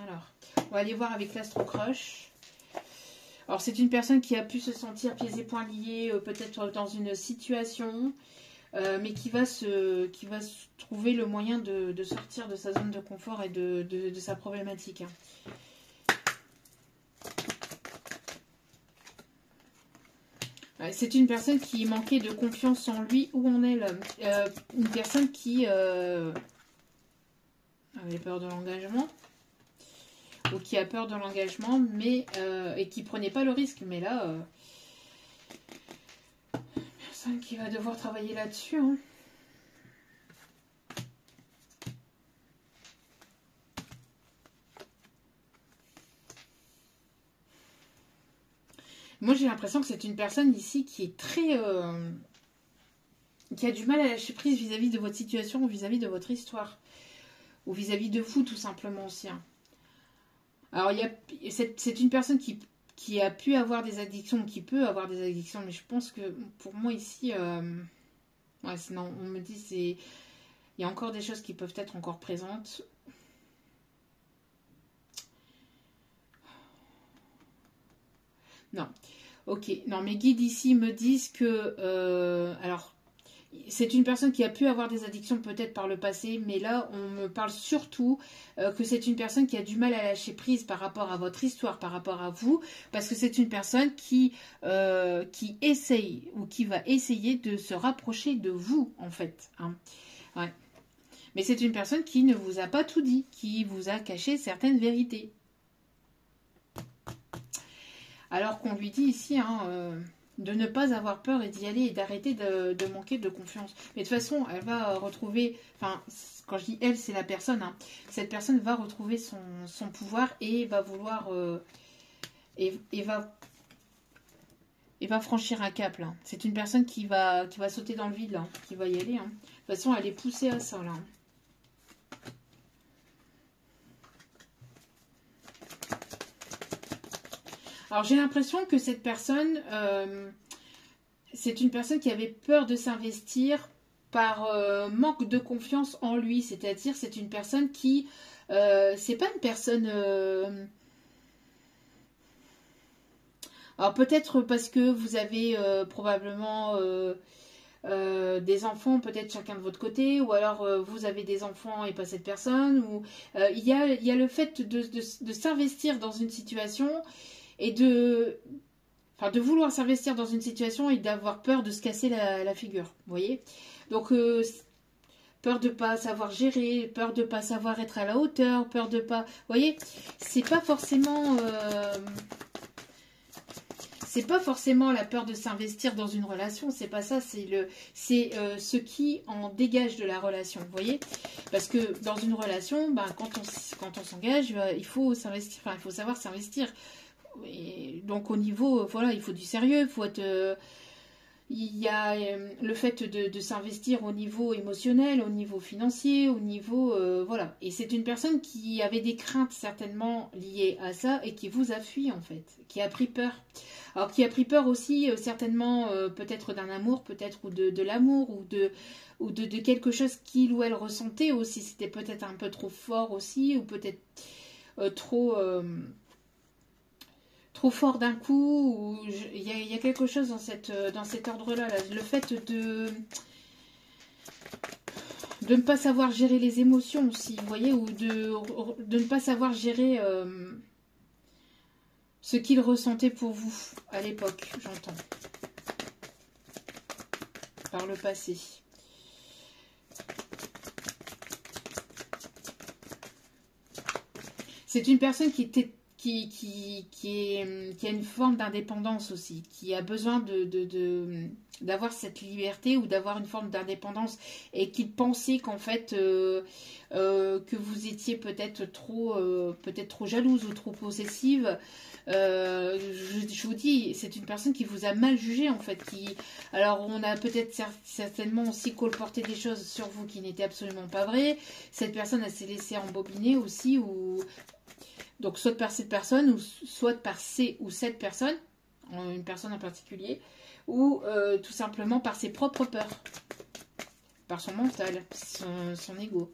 Alors, on va aller voir avec l'Astro-Crush. Alors, c'est une personne qui a pu se sentir pieds et poings liés, peut-être dans une situation, mais qui va se trouver le moyen de sortir de sa zone de confort et de sa problématique. C'est une personne qui manquait de confiance en lui ou en elle. Une personne qui avait peur de l'engagement. Ou qui a peur de l'engagement, mais et qui prenait pas le risque. Mais là, personne qui va devoir travailler là-dessus. Hein. j'ai l'impression que c'est une personne ici qui est très... qui a du mal à lâcher prise vis-à-vis de votre situation ou vis-à-vis de votre histoire. Ou vis-à-vis de vous, tout simplement aussi. Hein. Alors, c'est une personne qui a pu avoir des addictions, qui peut avoir des addictions, mais je pense que pour moi ici... ouais, sinon, on me dit c'est... Il y a encore des choses qui peuvent être encore présentes. Non. Ok. Non, mes guides ici me disent que... alors, c'est une personne qui a pu avoir des addictions peut-être par le passé, mais là, on me parle surtout que c'est une personne qui a du mal à lâcher prise par rapport à votre histoire, par rapport à vous, parce que c'est une personne qui essaye ou qui va essayer de se rapprocher de vous, en fait. Hein. Ouais. Mais c'est une personne qui ne vous a pas tout dit, qui vous a caché certaines vérités. Alors qu'on lui dit ici, hein, de ne pas avoir peur et d'y aller et d'arrêter de manquer de confiance. Mais de toute façon, elle va retrouver, enfin, quand je dis elle, c'est la personne, hein, cette personne va retrouver son pouvoir et va vouloir, et va franchir un cap, là. C'est une personne qui va sauter dans le vide, là, qui va y aller. Hein. De toute façon, elle est poussée à ça, là. Alors j'ai l'impression que cette personne, c'est une personne qui avait peur de s'investir par manque de confiance en lui. C'est-à-dire c'est une personne qui, c'est pas une personne... alors peut-être parce que vous avez probablement des enfants, peut-être chacun de votre côté, ou alors vous avez des enfants et pas cette personne, ou il y a le fait de s'investir dans une situation et de vouloir s'investir dans une situation et d'avoir peur de se casser la figure, vous voyez. Donc, peur de pas savoir gérer, peur de pas savoir être à la hauteur, peur de pas... Vous voyez, c'est pas forcément... c'est pas forcément la peur de s'investir dans une relation, c'est pas ça, c'est ce qui en dégage de la relation, vous voyez. Parce que dans une relation, ben, quand on s'engage, il faut s'investir, enfin, il faut savoir s'investir. Et donc au niveau, voilà, il faut du sérieux, il faut être... il y a le fait de s'investir au niveau émotionnel, au niveau financier, au niveau... voilà. Et c'est une personne qui avait des craintes certainement liées à ça et qui vous a fui en fait, qui a pris peur. Alors qui a pris peur aussi certainement peut-être d'un amour, peut-être ou de l'amour ou de quelque chose qu'il ou elle ressentait aussi. C'était peut-être un peu trop fort aussi ou peut-être trop fort d'un coup, il y a quelque chose dans cet ordre-là. Là. Le fait de ne pas savoir gérer les émotions aussi, vous voyez, ou de ne pas savoir gérer ce qu'il ressentait pour vous à l'époque, j'entends, par le passé. C'est une personne qui a une forme d'indépendance aussi, qui a besoin d'avoir cette liberté ou d'avoir une forme d'indépendance et qui pensait qu'en fait que vous étiez peut-être trop jalouse ou trop possessive. Je vous dis, c'est une personne qui vous a mal jugé en fait. Alors on a peut-être certainement aussi colporté des choses sur vous qui n'étaient absolument pas vraies. Cette personne elle s'est laissée embobiner aussi ou donc soit par cette personne, ou soit par ces ou cette personne, une personne en particulier, ou tout simplement par ses propres peurs, par son mental, son ego.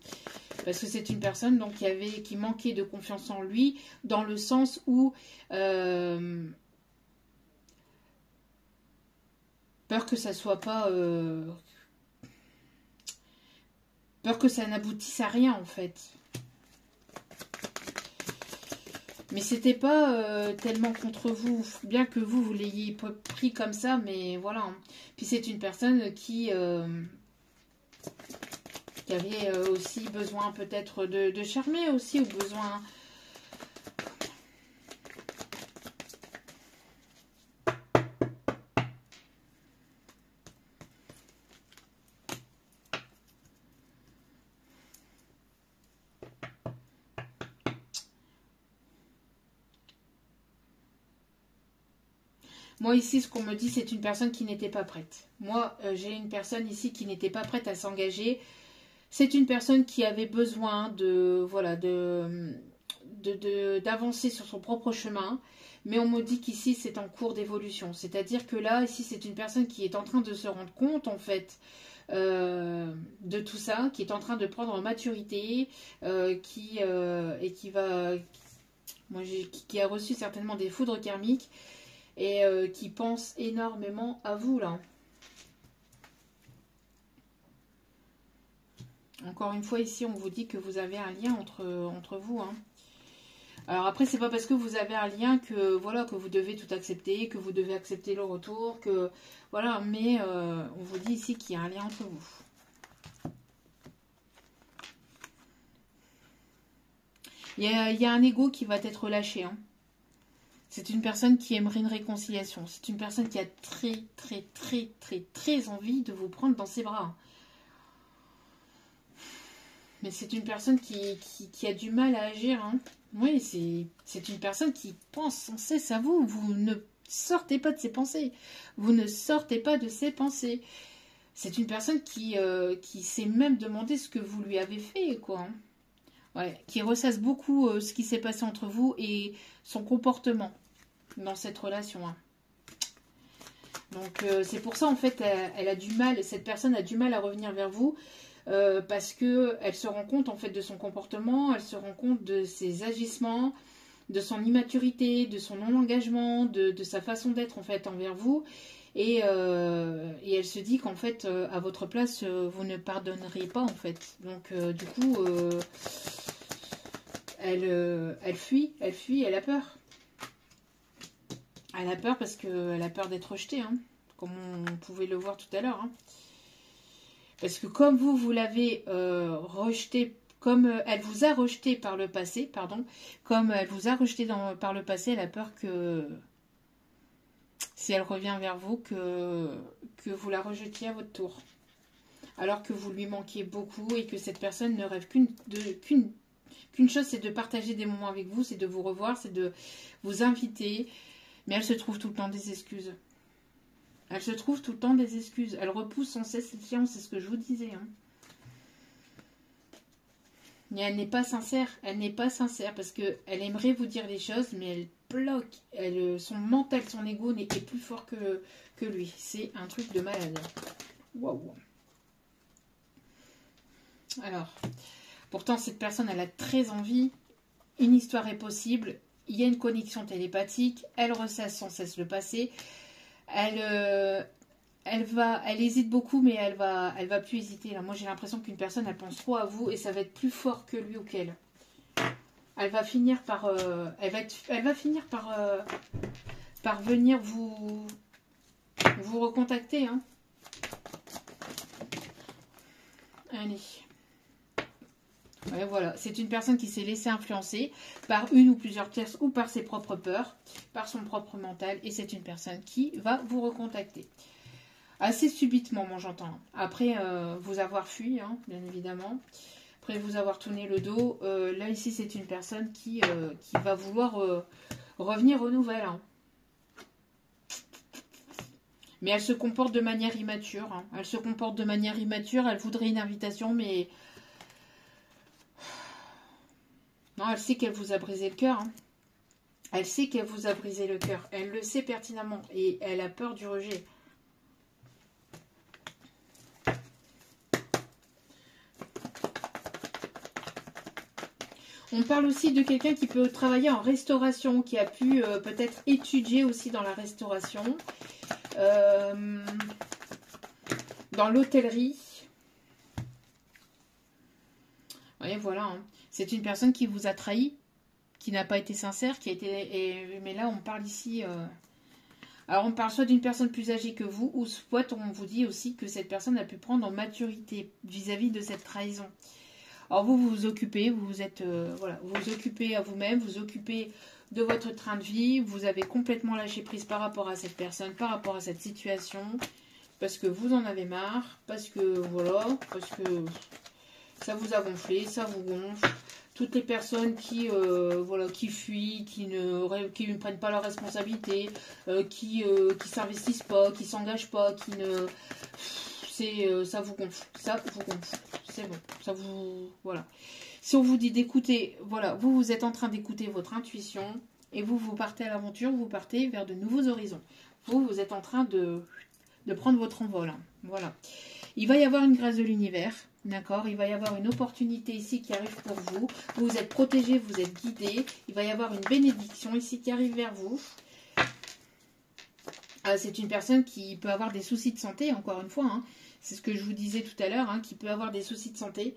Parce que c'est une personne donc, qui manquait de confiance en lui, dans le sens où peur que ça soit pas... peur que ça n'aboutisse à rien en fait. Mais c'était pas tellement contre vous, bien que vous l'ayez pris comme ça, mais voilà. Hein. Puis c'est une personne qui avait aussi besoin peut-être de charmer aussi, ou besoin... Moi, ici, ce qu'on me dit, c'est une personne qui n'était pas prête. Moi, j'ai une personne ici qui n'était pas prête à s'engager. C'est une personne qui avait besoin de, voilà, d'avancer sur son propre chemin. Mais on me dit qu'ici, c'est en cours d'évolution. C'est-à-dire que là, ici, c'est une personne qui est en train de se rendre compte, en fait, de tout ça, qui est en train de prendre en maturité, et qui va... Moi, qui a reçu certainement des foudres karmiques et qui pense énormément à vous, là. Encore une fois, ici, on vous dit que vous avez un lien entre vous, hein. Alors après, c'est pas parce que vous avez un lien que voilà que vous devez tout accepter, que vous devez accepter le retour, que voilà. Mais on vous dit ici qu'il y a un lien entre vous. Il y a un ego qui va être lâché. Hein. C'est une personne qui aimerait une réconciliation. C'est une personne qui a très envie de vous prendre dans ses bras. Mais c'est une personne qui a du mal à agir. Hein. Oui, c'est une personne qui pense sans cesse à vous. Vous ne sortez pas de ses pensées. Vous ne sortez pas de ses pensées. C'est une personne qui s'est même demandé ce que vous lui avez fait, quoi. Hein. Ouais, qui ressasse beaucoup ce qui s'est passé entre vous et son comportement dans cette relation. Hein. Donc c'est pour ça, en fait, elle a du mal, cette personne a du mal à revenir vers vous. Parce que elle se rend compte en fait de son comportement, elle se rend compte de ses agissements, de son immaturité, de son non-engagement, de sa façon d'être en fait envers vous, et elle se dit qu'en fait à votre place vous ne pardonneriez pas en fait. Donc du coup elle fuit, elle a peur. Elle a peur parce qu'elle a peur d'être rejetée, hein, comme on pouvait le voir tout à l'heure. Hein. Parce que comme vous l'avez rejeté, comme elle vous a rejeté par le passé, pardon, comme elle vous a rejeté par le passé, elle a peur que si elle revient vers vous, que vous la rejetiez à votre tour. Alors que vous lui manquiez beaucoup et que cette personne ne rêve qu'une chose, c'est de partager des moments avec vous, c'est de vous revoir, c'est de vous inviter. Mais elle se trouve tout le temps des excuses. Elle se trouve tout le temps des excuses. Elle repousse sans cesse l'échéance, c'est ce que je vous disais. Hein. Mais elle n'est pas sincère. Elle n'est pas sincère parce qu'elle aimerait vous dire les choses, mais elle bloque. Son mental, son ego n'est plus fort que lui. C'est un truc de malade. Waouh. Alors, pourtant, cette personne, elle a très envie. Une histoire est possible. Il y a une connexion télépathique. Elle ressasse sans cesse le passé. Elle hésite beaucoup, mais elle va plus hésiter. Là. Moi, j'ai l'impression qu'une personne, elle pense trop à vous et ça va être plus fort que lui ou qu'elle. Elle va finir par, par venir vous recontacter. Hein. Allez. Ouais, voilà, c'est une personne qui s'est laissée influencer par une ou plusieurs pièces ou par ses propres peurs, par son propre mental, et c'est une personne qui va vous recontacter. Assez subitement, moi j'entends. Après vous avoir fui, hein, bien évidemment. Après vous avoir tourné le dos. Là, ici, c'est une personne qui va vouloir revenir aux nouvelles. Hein. Mais elle se comporte de manière immature. Hein. Elle se comporte de manière immature. Elle voudrait une invitation, mais... Non, elle sait qu'elle vous a brisé le cœur. Hein. Elle sait qu'elle vous a brisé le cœur. Elle le sait pertinemment. Et elle a peur du rejet. On parle aussi de quelqu'un qui peut travailler en restauration, qui a pu peut-être étudier aussi dans la restauration, dans l'hôtellerie. Oui, voilà. Hein. C'est une personne qui vous a trahi, qui n'a pas été sincère, qui a été... mais là, on parle ici... Alors, on parle soit d'une personne plus âgée que vous, ou soit on vous dit aussi que cette personne a pu prendre en maturité vis-à-vis de cette trahison. Alors vous vous occupez, vous êtes voilà, vous vous occupez à vous-même, vous occupez de votre train de vie, vous avez complètement lâché prise par rapport à cette personne, par rapport à cette situation, parce que vous en avez marre, parce que voilà, parce que ça vous a gonflé, ça vous gonfle, toutes les personnes qui, voilà, qui fuient, qui ne prennent pas leurs responsabilités, qui s'investissent pas, qui s'engagent pas, qui ne... ça vous gonfle, c'est bon, ça vous... Voilà. Si on vous dit d'écouter, voilà, vous êtes en train d'écouter votre intuition, et vous partez à l'aventure, vous partez vers de nouveaux horizons. Vous êtes en train de prendre votre envol, hein. Voilà. Il va y avoir une grâce de l'univers, d'accord? Il va y avoir une opportunité ici qui arrive pour vous. Vous êtes protégé, vous êtes guidé. Il va y avoir une bénédiction ici qui arrive vers vous. C'est une personne qui peut avoir des soucis de santé, encore une fois, hein. C'est ce que je vous disais tout à l'heure, hein, qui peut avoir des soucis de santé.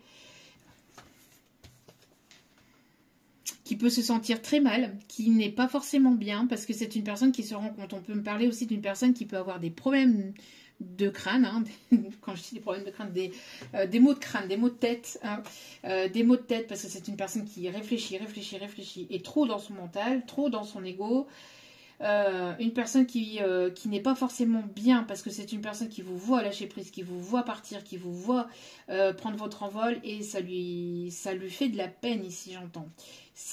Qui peut se sentir très mal, qui n'est pas forcément bien, parce que c'est une personne qui se rend compte. On peut me parler aussi d'une personne qui peut avoir des problèmes de crâne, hein. Quand je dis des problèmes de crâne, des maux de crâne, des maux de tête, hein. Des maux de tête, parce que c'est une personne qui réfléchit, et trop dans son mental, trop dans son ego. Une personne qui n'est pas forcément bien, parce que c'est une personne qui vous voit lâcher prise, qui vous voit partir, qui vous voit prendre votre envol, et ça lui fait de la peine ici, j'entends.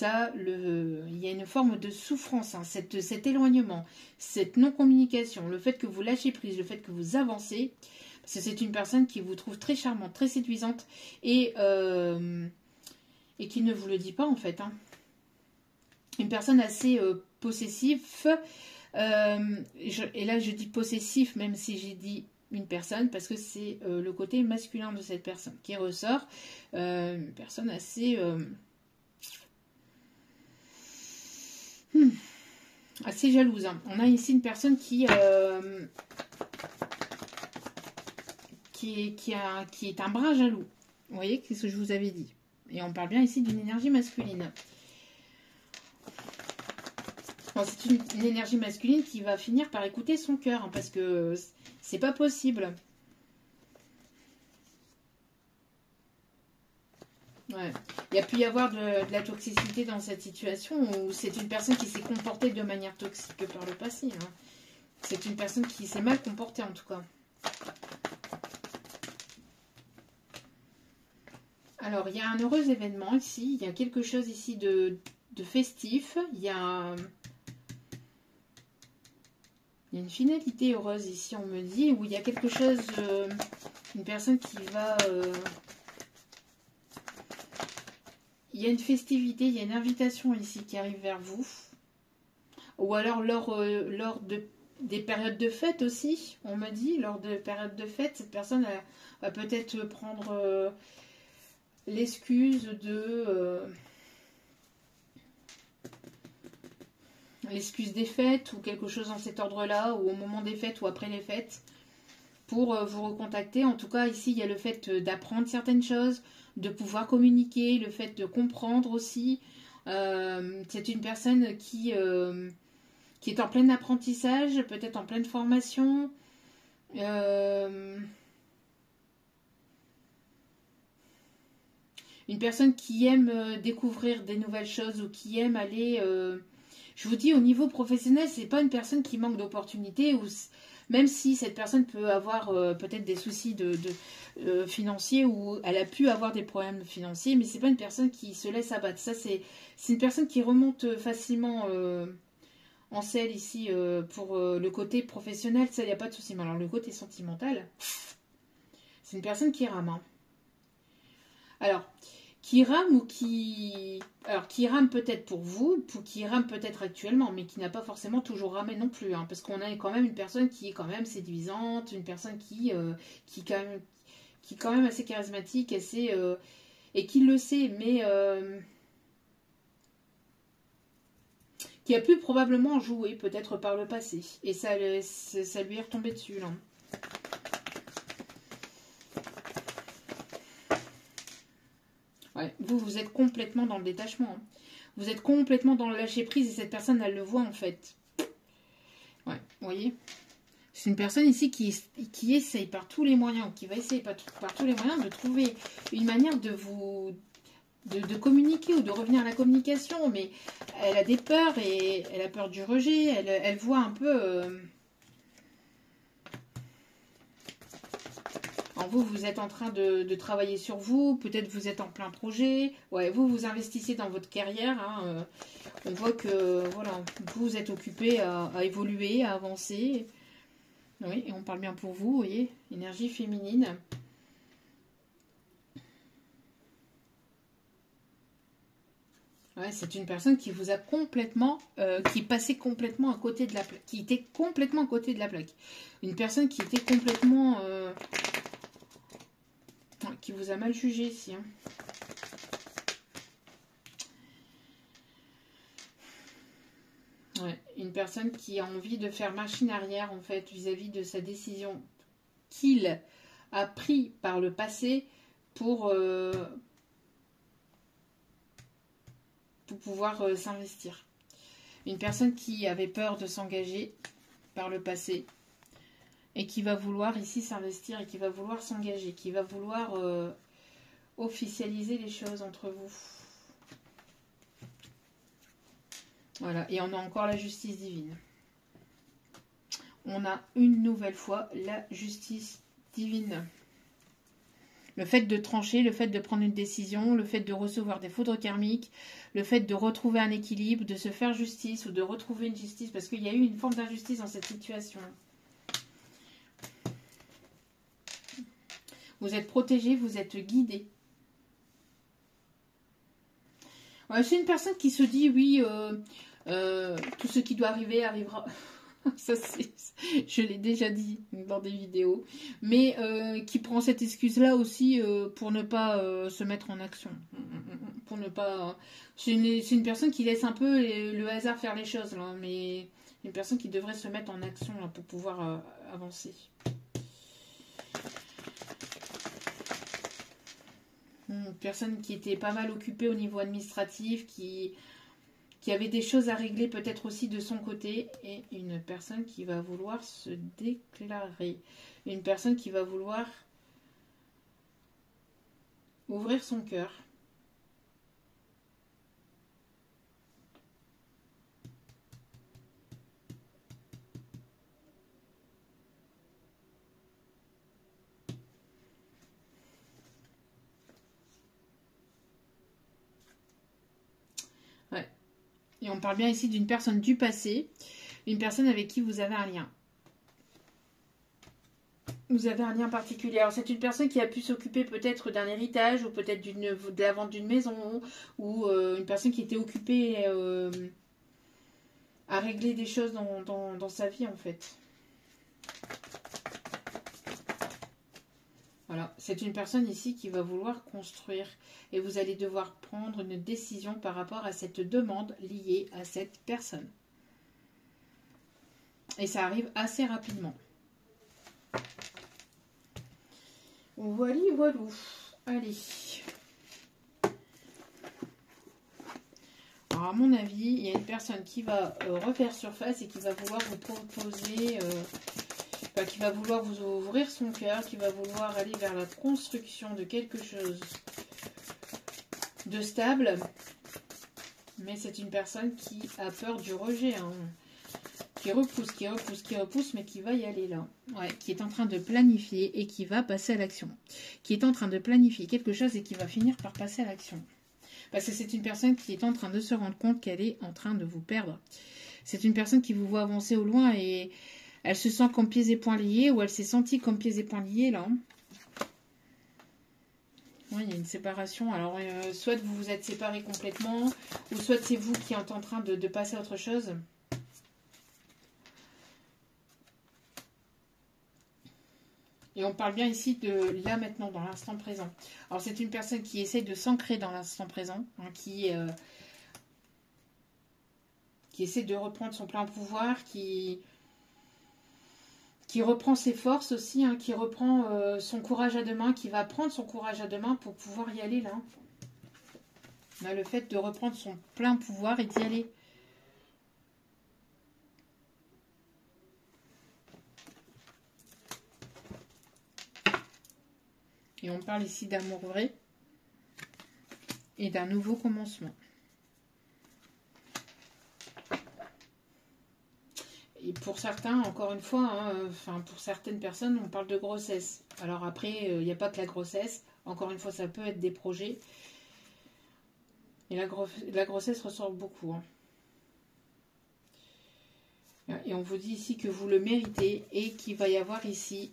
Il y a une forme de souffrance, hein, cet éloignement, cette non-communication, le fait que vous lâchez prise, le fait que vous avancez, parce que c'est une personne qui vous trouve très charmante, très séduisante, et qui ne vous le dit pas en fait, hein. Une personne assez possessive, et là je dis possessif, même si j'ai dit une personne, parce que c'est le côté masculin de cette personne qui ressort, une personne assez... assez jalouse, hein. On a ici une personne qui est un brin jaloux. Vous voyez, c'est ce que je vous avais dit. Et on parle bien ici d'une énergie masculine. Bon, c'est une énergie masculine qui va finir par écouter son cœur, hein, parce que c'est pas possible. Ouais. Il y a pu y avoir de la toxicité dans cette situation, où c'est une personne qui s'est comportée de manière toxique par le passé, hein. C'est une personne qui s'est mal comportée en tout cas. Alors, il y a un heureux événement ici, il y a quelque chose ici de festif, il y a une finalité heureuse ici, on me dit, où il y a quelque chose, une personne qui va... il y a une festivité, il y a une invitation ici qui arrive vers vous. Ou alors lors des périodes de fête aussi, on me dit, lors de périodes de fête, cette personne va peut-être prendre l'excuse de... l'excuse des fêtes ou quelque chose dans cet ordre-là, ou au moment des fêtes ou après les fêtes, pour vous recontacter. En tout cas, ici, il y a le fait d'apprendre certaines choses, de pouvoir communiquer, le fait de comprendre aussi. C'est une personne qui est en plein apprentissage, peut-être en pleine formation. Une personne qui aime découvrir des nouvelles choses, ou qui aime aller... je vous dis, au niveau professionnel, c'est pas une personne qui manque d'opportunités, ou même si cette personne peut avoir peut-être des soucis financiers, ou elle a pu avoir des problèmes financiers, mais c'est pas une personne qui se laisse abattre. Ça, c'est une personne qui remonte facilement en selle ici pour le côté professionnel. Ça, il n'y a pas de souci. Mais alors, le côté sentimental, c'est une personne qui rame, hein. Alors, qui rame ou qui... Alors, qui rame peut-être pour vous, qui rame peut-être actuellement, mais qui n'a pas forcément toujours ramé non plus, hein, parce qu'on a quand même une personne qui est quand même séduisante, une personne qui est quand même assez charismatique, assez, et qui le sait, mais qui a pu probablement jouer peut-être par le passé, et ça lui est retombé dessus, là. Ouais, vous êtes complètement dans le détachement, hein. Vous êtes complètement dans le lâcher prise, et cette personne, elle le voit en fait. Ouais, vous voyez, c'est une personne ici qui essaye par tous les moyens, qui va essayer par tous les moyens de trouver une manière de communiquer, ou de revenir à la communication, mais elle a des peurs, et elle a peur du rejet, elle voit un peu... Alors vous, vous êtes en train de travailler sur vous, peut-être vous êtes en plein projet. Ouais, vous investissez dans votre carrière. Hein, on voit que, voilà, vous êtes occupé à évoluer, à avancer. Oui, et on parle bien pour vous, vous voyez, énergie féminine. Ouais, c'est une personne qui vous a complètement, qui passait complètement à côté de la plaque, qui était complètement à côté de la plaque. Une personne qui était complètement, qui vous a mal jugé ici. Hein. Ouais, une personne qui a envie de faire machine arrière en fait vis-à-vis de sa décision qu'il a pris par le passé pour pouvoir s'investir. Une personne qui avait peur de s'engager par le passé et qui va vouloir ici s'investir et qui va vouloir s'engager, qui va vouloir officialiser les choses entre vous. Voilà, et on a encore la justice divine. On a une nouvelle fois la justice divine. Le fait de trancher, le fait de prendre une décision, le fait de recevoir des foudres karmiques, le fait de retrouver un équilibre, de se faire justice ou de retrouver une justice, parce qu'il y a eu une forme d'injustice dans cette situation. Vous êtes protégé, vous êtes guidé. Ouais, c'est une personne qui se dit, oui, tout ce qui doit arriver arrivera. Ça, je l'ai déjà dit dans des vidéos, mais qui prend cette excuse-là aussi pour ne pas se mettre en action. Pour ne pas. C'est une personne qui laisse un peu le hasard faire les choses, là, mais une personne qui devrait se mettre en action là, pour pouvoir avancer. Une personne qui était pas mal occupée au niveau administratif, qui avait des choses à régler peut-être aussi de son côté, et une personne qui va vouloir se déclarer. Une personne qui va vouloir ouvrir son cœur. Ouais. Et on parle bien ici d'une personne du passé, une personne avec qui vous avez un lien. Vous avez un lien particulier. Alors c'est une personne qui a pu s'occuper peut-être d'un héritage ou peut-être de la vente d'une maison ou une personne qui était occupée à régler des choses dans sa vie en fait. Voilà, c'est une personne ici qui va vouloir construire et vous allez devoir prendre une décision par rapport à cette demande liée à cette personne. Et ça arrive assez rapidement. Voilà, voilà. Allez. Alors à mon avis, il y a une personne qui va refaire surface et qui va vouloir vous proposer, qui va vouloir vous ouvrir son cœur, qui va vouloir aller vers la construction de quelque chose de stable. Mais c'est une personne qui a peur du rejet, hein. Qui repousse, mais qui va y aller là. Ouais, qui est en train de planifier et qui va passer à l'action. Qui est en train de planifier quelque chose et qui va finir par passer à l'action. Parce que c'est une personne qui est en train de se rendre compte qu'elle est en train de vous perdre. C'est une personne qui vous voit avancer au loin et elle se sent comme pieds et poings liés, ou elle s'est sentie comme pieds et poings liés là. Oui, il y a une séparation. Alors, soit vous vous êtes séparés complètement, ou soit c'est vous qui êtes en train de passer à autre chose. Et on parle bien ici de là maintenant, dans l'instant présent. Alors c'est une personne qui essaie de s'ancrer dans l'instant présent, hein, qui essaie de reprendre son plein pouvoir, qui reprend ses forces aussi, hein, qui reprend son courage à deux mains, qui va prendre son courage à deux mains pour pouvoir y aller là. On a le fait de reprendre son plein pouvoir et d'y aller. Et on parle ici d'amour vrai et d'un nouveau commencement. Et pour certains, encore une fois, hein, enfin, pour certaines personnes, on parle de grossesse. Alors après, il n'y a pas que la grossesse. Encore une fois, ça peut être des projets. Et la grossesse ressort beaucoup. Hein. Et on vous dit ici que vous le méritez et qu'il va y avoir ici,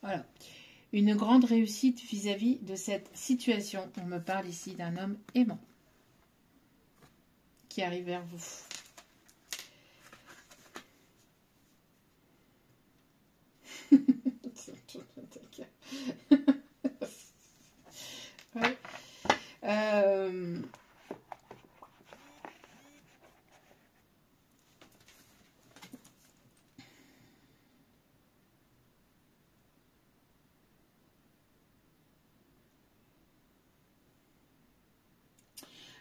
voilà, une grande réussite vis-à-vis de cette situation. On me parle ici d'un homme aimant qui arrive vers vous. Ouais.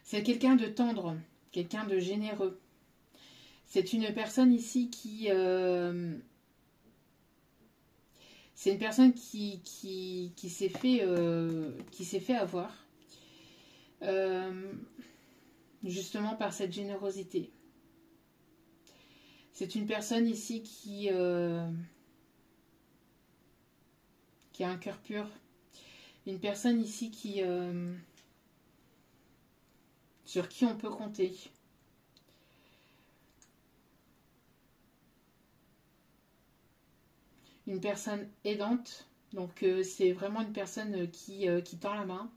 C'est quelqu'un de tendre, quelqu'un de généreux. C'est une personne ici qui... c'est une personne qui s'est fait avoir. Justement par cette générosité. C'est une personne ici qui a un cœur pur. Une personne ici sur qui on peut compter. Une personne aidante. Donc c'est vraiment une personne qui tend la main.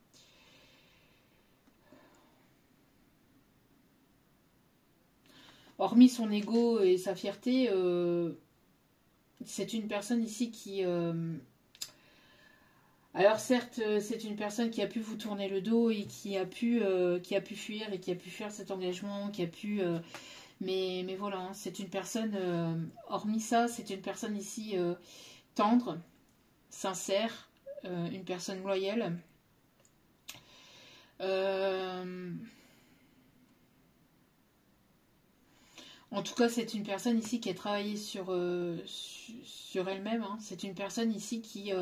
Hormis son ego et sa fierté, c'est une personne ici qui... alors certes, c'est une personne qui a pu vous tourner le dos et qui a pu fuir et qui a pu fuir cet engagement, qui a pu... mais voilà, hein, c'est une personne, hormis ça, c'est une personne ici tendre, sincère, une personne loyale. En tout cas, c'est une personne ici qui a travaillé sur elle-même. Hein. C'est une personne ici qui...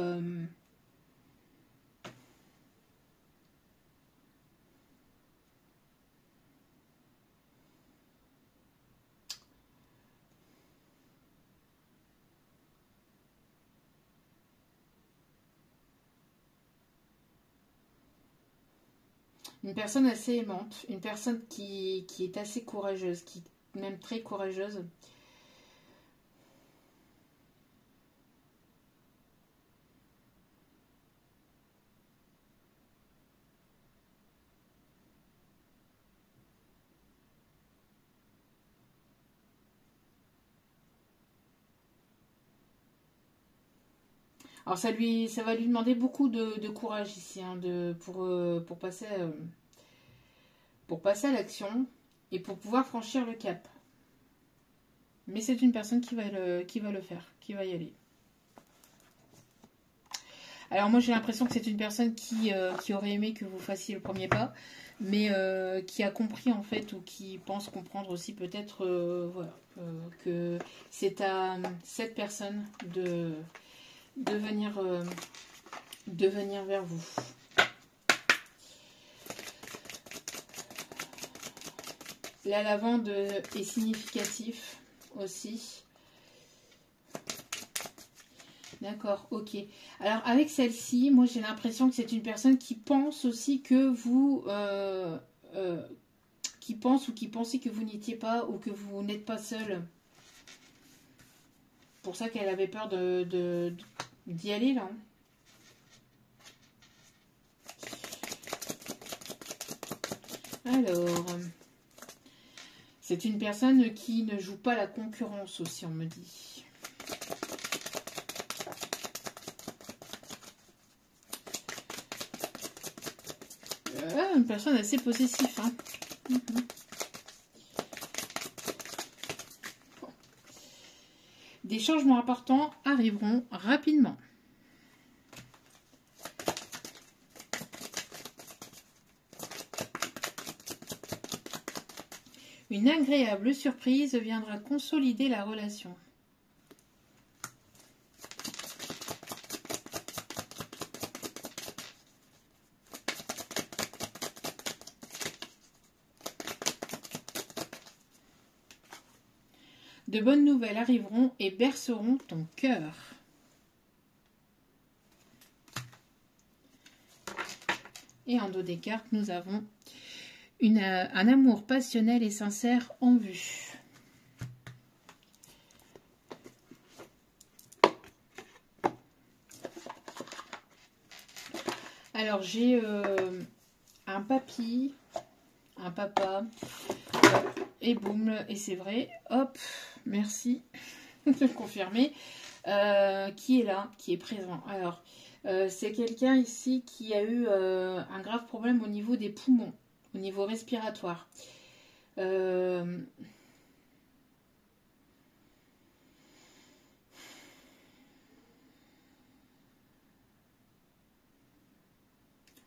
une personne assez aimante, une personne qui est assez courageuse, qui est même très courageuse. Alors ça va lui demander beaucoup de courage ici, hein, pour passer à l'action et pour pouvoir franchir le cap. Mais c'est une personne qui va le faire, qui va y aller. Alors moi j'ai l'impression que c'est une personne qui aurait aimé que vous fassiez le premier pas, mais qui a compris en fait, ou qui pense comprendre aussi peut-être voilà, que c'est à cette personne de venir vers vous. La lavande est significatif aussi. D'accord, ok. Alors avec celle-ci, moi j'ai l'impression que c'est une personne qui pense aussi que vous... qui pense ou qui pensait que vous n'étiez pas ou que vous n'êtes pas seul. Pour ça qu'elle avait peur d'y aller là. Alors, c'est une personne qui ne joue pas la concurrence aussi, on me dit. Une personne assez possessive, hein. Bon. Des changements importants arriveront rapidement. Une agréable surprise viendra consolider la relation. De bonnes nouvelles arriveront et berceront ton cœur. Et en dos des cartes, nous avons un amour passionnel et sincère en vue. Alors, j'ai un papy, un papa, et boum, et c'est vrai, hop, merci de confirmer, qui est là, qui est présent. Alors, c'est quelqu'un ici qui a eu un grave problème au niveau des poumons, au niveau respiratoire.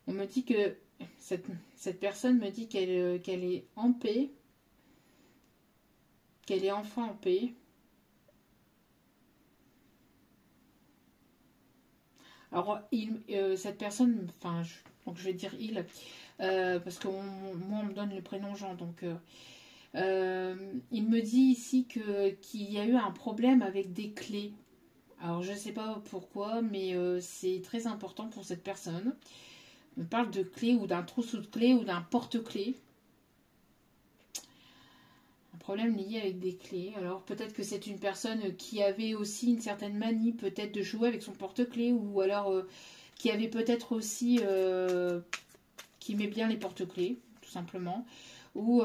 On me dit que cette personne me dit qu'elle est en paix, qu'elle est enfin en paix. Alors, cette personne, enfin, donc je vais dire il, parce que moi on me donne le prénom Jean, donc il me dit ici qu'il y a eu un problème avec des clés. Alors je ne sais pas pourquoi, mais c'est très important pour cette personne. On parle de clés ou d'un trousseau de clés ou d'un porte-clés. Un problème lié avec des clés. Alors peut-être que c'est une personne qui avait aussi une certaine manie peut-être de jouer avec son porte-clés, ou alors qui avait peut-être aussi qui met bien les porte-clés, tout simplement. Ou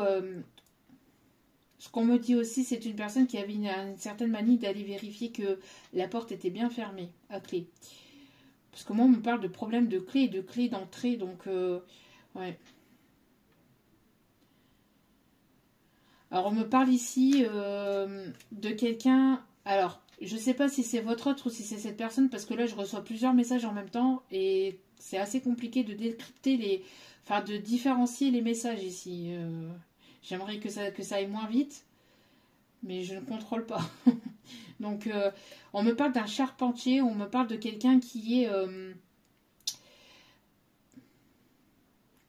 ce qu'on me dit aussi, c'est une personne qui avait une certaine manie d'aller vérifier que la porte était bien fermée à clé. Parce que moi, on me parle de problème de clé et de clé d'entrée, donc ouais. Alors, on me parle ici de quelqu'un. Alors, je ne sais pas si c'est votre autre ou si c'est cette personne, parce que là, je reçois plusieurs messages en même temps et c'est assez compliqué de décrypter les. Enfin, de différencier les messages ici. J'aimerais que ça aille moins vite, mais je ne contrôle pas. Donc, on me parle d'un charpentier, on me parle de quelqu'un qui est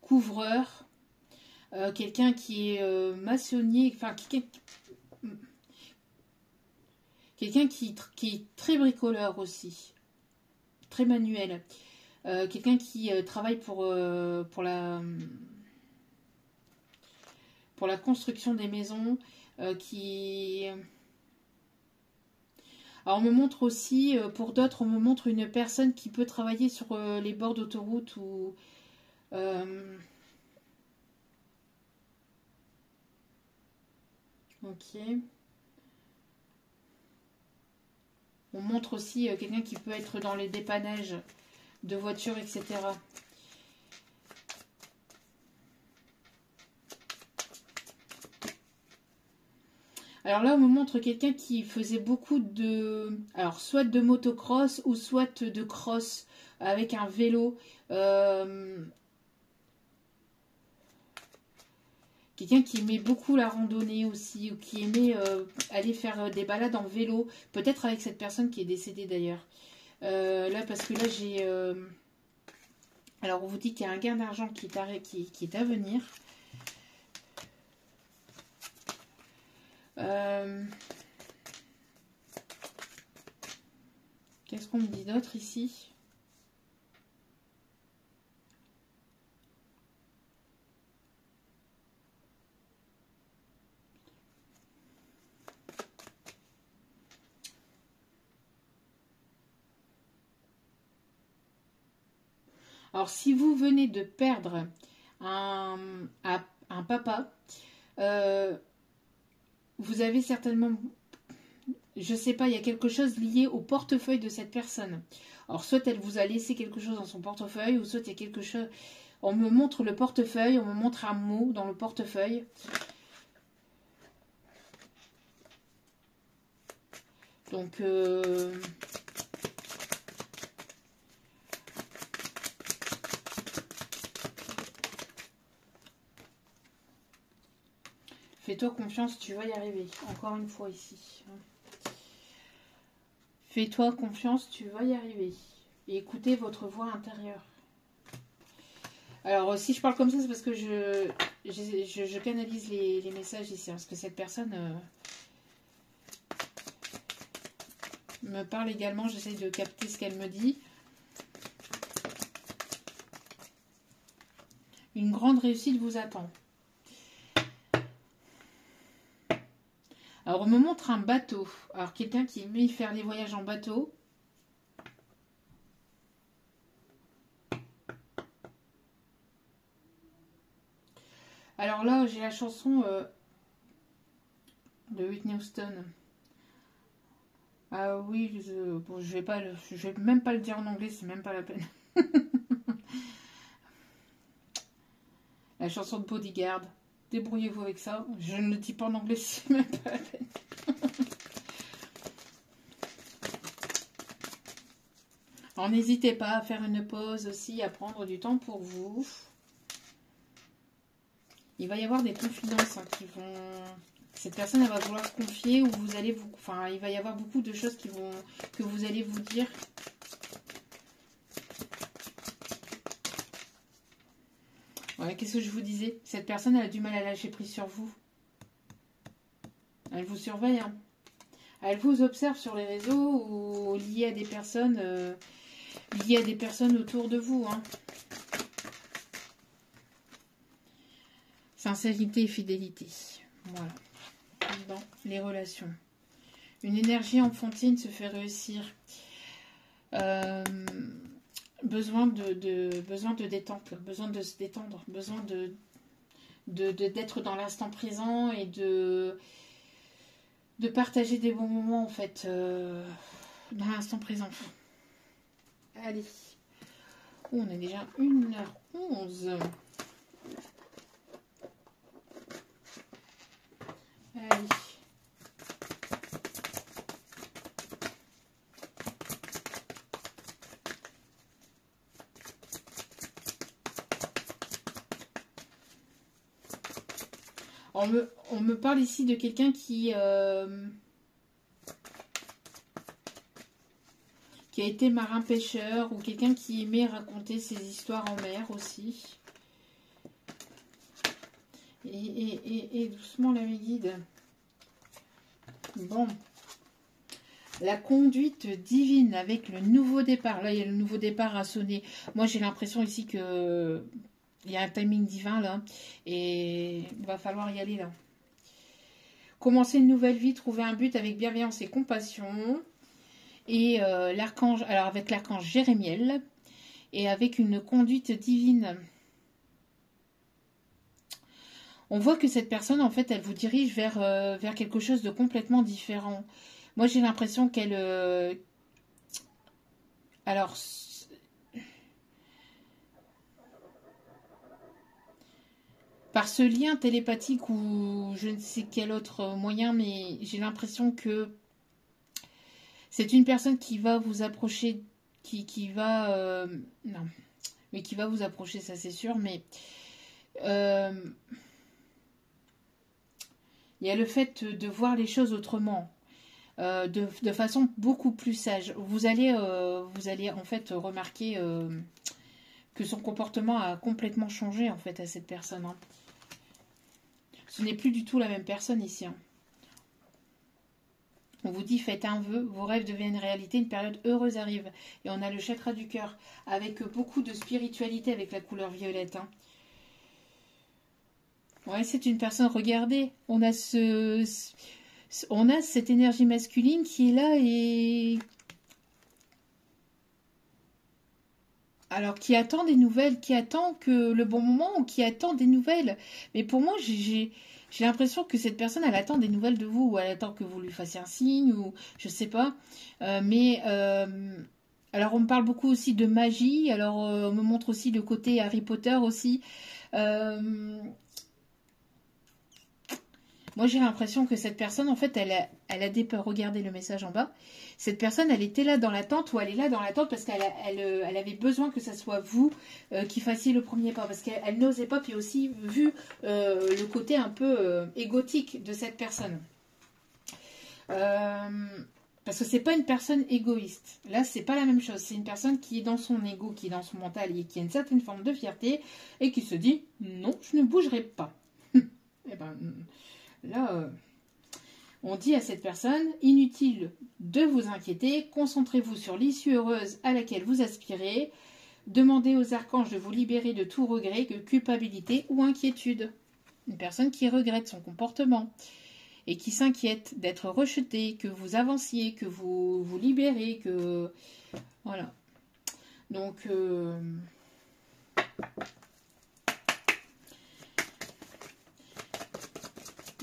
couvreur, quelqu'un qui est maçonnier, enfin, quelqu'un qui est très bricoleur aussi, très manuel. Quelqu'un qui travaille pour la construction des maisons, qui... Alors on me montre aussi, pour d'autres, on me montre une personne qui peut travailler sur les bords d'autoroute ou... Ok. On montre aussi quelqu'un qui peut être dans les dépannages de voitures, etc. Alors là, on me montre quelqu'un qui faisait beaucoup de... Alors, soit de motocross ou soit de cross avec un vélo. Quelqu'un qui aimait beaucoup la randonnée aussi, ou qui aimait aller faire des balades en vélo. Peut-être avec cette personne qui est décédée d'ailleurs. Là, parce que là, j'ai... Alors, on vous dit qu'il y a un gain d'argent qui est à venir. Qu'est-ce qu'on me dit d'autre ici? Alors, si vous venez de perdre un papa, vous avez certainement... Je sais pas, il y a quelque chose lié au portefeuille de cette personne. Alors, soit elle vous a laissé quelque chose dans son portefeuille, ou soit il y a quelque chose... On me montre le portefeuille, on me montre un mot dans le portefeuille. Donc... Fais-toi confiance, tu vas y arriver. Encore une fois ici. Fais-toi confiance, tu vas y arriver. Et écoutez votre voix intérieure. Alors, si je parle comme ça, c'est parce que je canalise les messages ici. Parce que cette personne... me parle également. J'essaie de capter ce qu'elle me dit. Une grande réussite vous attend. Alors, on me montre un bateau. Alors, quelqu'un qui aime faire les voyages en bateau. Alors là, j'ai la chanson de Whitney Houston. Ah oui, bon, je vais même pas le dire en anglais, c'est même pas la peine. La chanson de Bodyguard. Débrouillez-vous avec ça. Je ne le dis pas en anglais, c'est même pas la peine. Alors n'hésitez pas à faire une pause aussi, à prendre du temps pour vous. Il va y avoir des confidences qui vont... Cette personne, elle va vouloir se confier ou vous allez vous... Enfin, il va y avoir beaucoup de choses que vous allez vous dire. Ouais, qu'est-ce que je vous disais? Cette personne, elle a du mal à lâcher prise sur vous. Elle vous surveille, hein. Elle vous observe sur les réseaux ou liée à des personnes, autour de vous, hein. Sincérité et fidélité. Voilà. Dans les relations. Une énergie enfantine se fait réussir. Besoin de détente, besoin de se détendre, besoin d'être dans l'instant présent et de partager des bons moments en fait dans l'instant présent. Allez. On est déjà 1h11. Allez. On me parle ici de quelqu'un qui a été marin-pêcheur ou quelqu'un qui aimait raconter ses histoires en mer aussi. Et doucement la guide. Bon. La conduite divine avec le nouveau départ. Là, il y a le nouveau départ à sonner. Moi, j'ai l'impression ici que il y a un timing divin là. Et il va falloir y aller là. Commencer une nouvelle vie, trouver un but avec bienveillance et compassion. Et l'archange, alors avec l'archange Jérémiel. Et avec une conduite divine. On voit que cette personne, en fait, elle vous dirige vers quelque chose de complètement différent. Moi, j'ai l'impression qu'elle... alors, par ce lien télépathique ou je ne sais quel autre moyen, mais j'ai l'impression que c'est une personne qui va vous approcher, qui va... non, mais qui va vous approcher, ça c'est sûr, mais... il y a le fait de voir les choses autrement. De façon beaucoup plus sage. Vous allez en fait remarquer que son comportement a complètement changé en fait à cette personne. Hein. Ce n'est plus du tout la même personne ici. Hein. On vous dit faites un vœu, vos rêves deviennent réalité, une période heureuse arrive. Et on a le chakra du cœur avec beaucoup de spiritualité avec la couleur violette. Hein. Ouais, c'est une personne, regardez, on a cette énergie masculine qui est là et... Alors, qui attend des nouvelles, qui attend que le bon moment ou qui attend des nouvelles. Mais pour moi, j'ai l'impression que cette personne, elle attend des nouvelles de vous ou elle attend que vous lui fassiez un signe ou je sais pas. Alors, on me parle beaucoup aussi de magie. Alors, on me montre aussi le côté Harry Potter aussi. Moi, j'ai l'impression que cette personne, en fait, elle a des peurs. Regardez le message en bas. Cette personne, elle était là dans l'attente ou elle est là dans l'attente parce qu'elle avait besoin que ce soit vous qui fassiez le premier pas. Parce qu'elle n'osait pas. Puis aussi, vu le côté un peu égotique de cette personne. Parce que c'est pas une personne égoïste. Là, c'est pas la même chose. C'est une personne qui est dans son ego, qui est dans son mental et qui a une certaine forme de fierté et qui se dit « Non, je ne bougerai pas. » Eh ben... Là, On dit à cette personne, inutile de vous inquiéter, concentrez-vous sur l'issue heureuse à laquelle vous aspirez, demandez aux archanges de vous libérer de tout regret, de culpabilité ou inquiétude. Une personne qui regrette son comportement et qui s'inquiète d'être rejetée, que vous avanciez, que vous vous libérez, que... Voilà. Donc...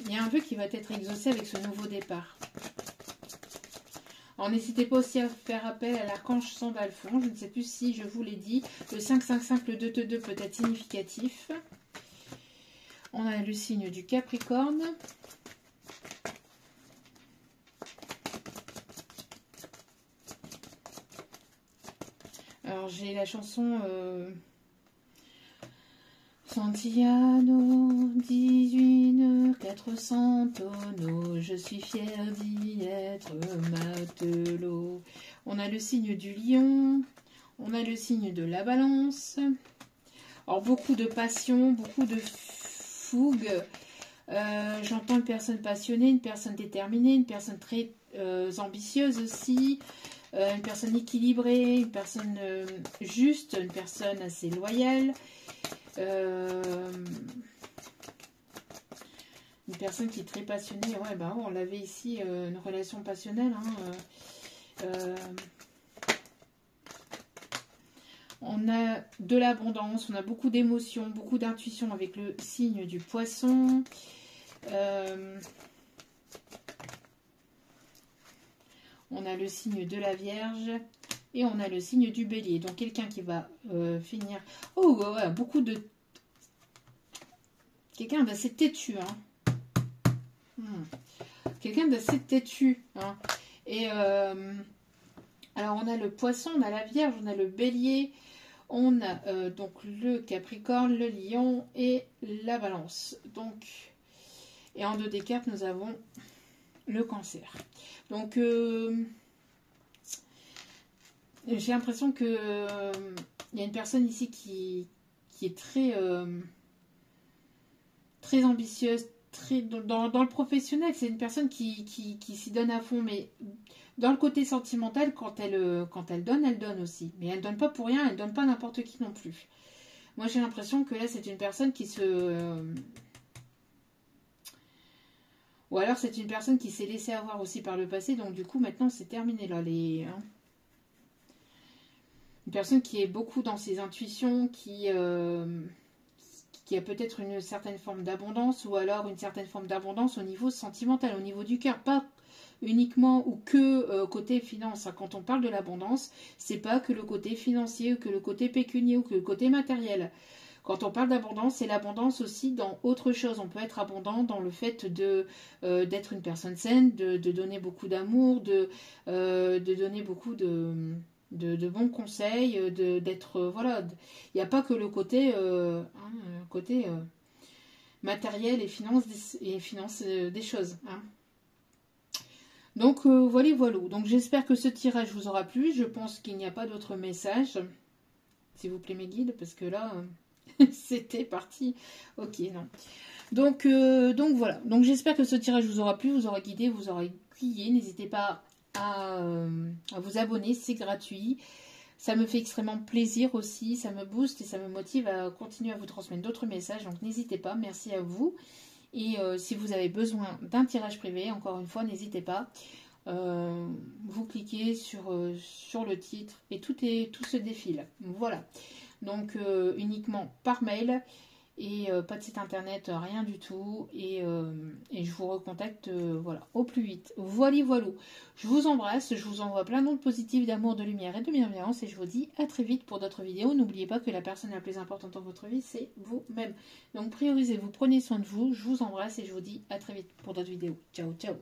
il y a un vœu qui va être exaucé avec ce nouveau départ. Alors n'hésitez pas aussi à faire appel à l'archange Sandalphon. Je ne sais plus si je vous l'ai dit. Le 555, le 222 peut être significatif. On a le signe du Capricorne. Alors j'ai la chanson Santiano, 18 400 tonneaux, je suis fière d'y être matelot. On a le signe du lion, on a le signe de la balance. Alors beaucoup de passion, beaucoup de fougue. J'entends une personne passionnée, une personne déterminée, une personne très ambitieuse aussi. Une personne équilibrée, une personne juste, une personne assez loyale, une personne qui est très passionnée. Ouais, bah, on l'avait ici, une relation passionnelle. Hein, on a de l'abondance, on a beaucoup d'émotions, beaucoup d'intuition avec le signe du poisson. On a le signe de la Vierge et on a le signe du Bélier. Donc quelqu'un qui va finir... Oh, ouais, beaucoup de... Quelqu'un d'assez têtu. Hein. Quelqu'un d'assez têtu. Hein. Et alors on a le Poisson, on a la Vierge, on a le Bélier, on a donc le Capricorne, le Lion et la Balance. Donc, et en 2 des cartes, nous avons le Cancer. Donc, j'ai l'impression que il y a une personne ici qui est très, très ambitieuse, très, dans le professionnel. C'est une personne qui s'y donne à fond, mais dans le côté sentimental, quand elle donne aussi. Mais elle donne pas pour rien, elle donne pas n'importe qui non plus. Moi, j'ai l'impression que là, c'est une personne qui se... Ou alors c'est une personne qui s'est laissée avoir aussi par le passé, donc du coup maintenant c'est terminé là. Hein. Une personne qui est beaucoup dans ses intuitions, qui a peut-être une certaine forme d'abondance, ou alors une certaine forme d'abondance au niveau sentimental, au niveau du cœur, pas uniquement ou que côté finance. Hein. Quand on parle de l'abondance, c'est pas que le côté financier, ou que le côté pécunier, ou que le côté matériel. Quand on parle d'abondance, c'est l'abondance aussi dans autre chose. On peut être abondant dans le fait d'être une personne saine, de donner beaucoup d'amour, de donner beaucoup de bons conseils, d'être... voilà, il n'y a pas que le côté, matériel et finance des choses. Hein. Donc, voilà. Donc, j'espère que ce tirage vous aura plu. Je pense qu'il n'y a pas d'autres messages. S'il vous plaît, mes guides, parce que là... c'était parti. Ok, non. Donc voilà. Donc j'espère que ce tirage vous aura plu, vous aura guidé, vous aura aiguillé. N'hésitez pas à vous abonner, c'est gratuit. Ça me fait extrêmement plaisir aussi, ça me booste et ça me motive à continuer à vous transmettre d'autres messages. Donc n'hésitez pas, merci à vous. Et si vous avez besoin d'un tirage privé, encore une fois, n'hésitez pas. Vous cliquez sur le titre et tout se défile. Voilà. Donc uniquement par mail et pas de site internet, rien du tout. Et je vous recontacte voilà, au plus vite. Voilà. Je vous embrasse, je vous envoie plein d'ondes positives d'amour, de lumière et de bienveillance. Et je vous dis à très vite pour d'autres vidéos. N'oubliez pas que la personne la plus importante dans votre vie, c'est vous-même. Donc priorisez-vous, prenez soin de vous. Je vous embrasse et je vous dis à très vite pour d'autres vidéos. Ciao, ciao.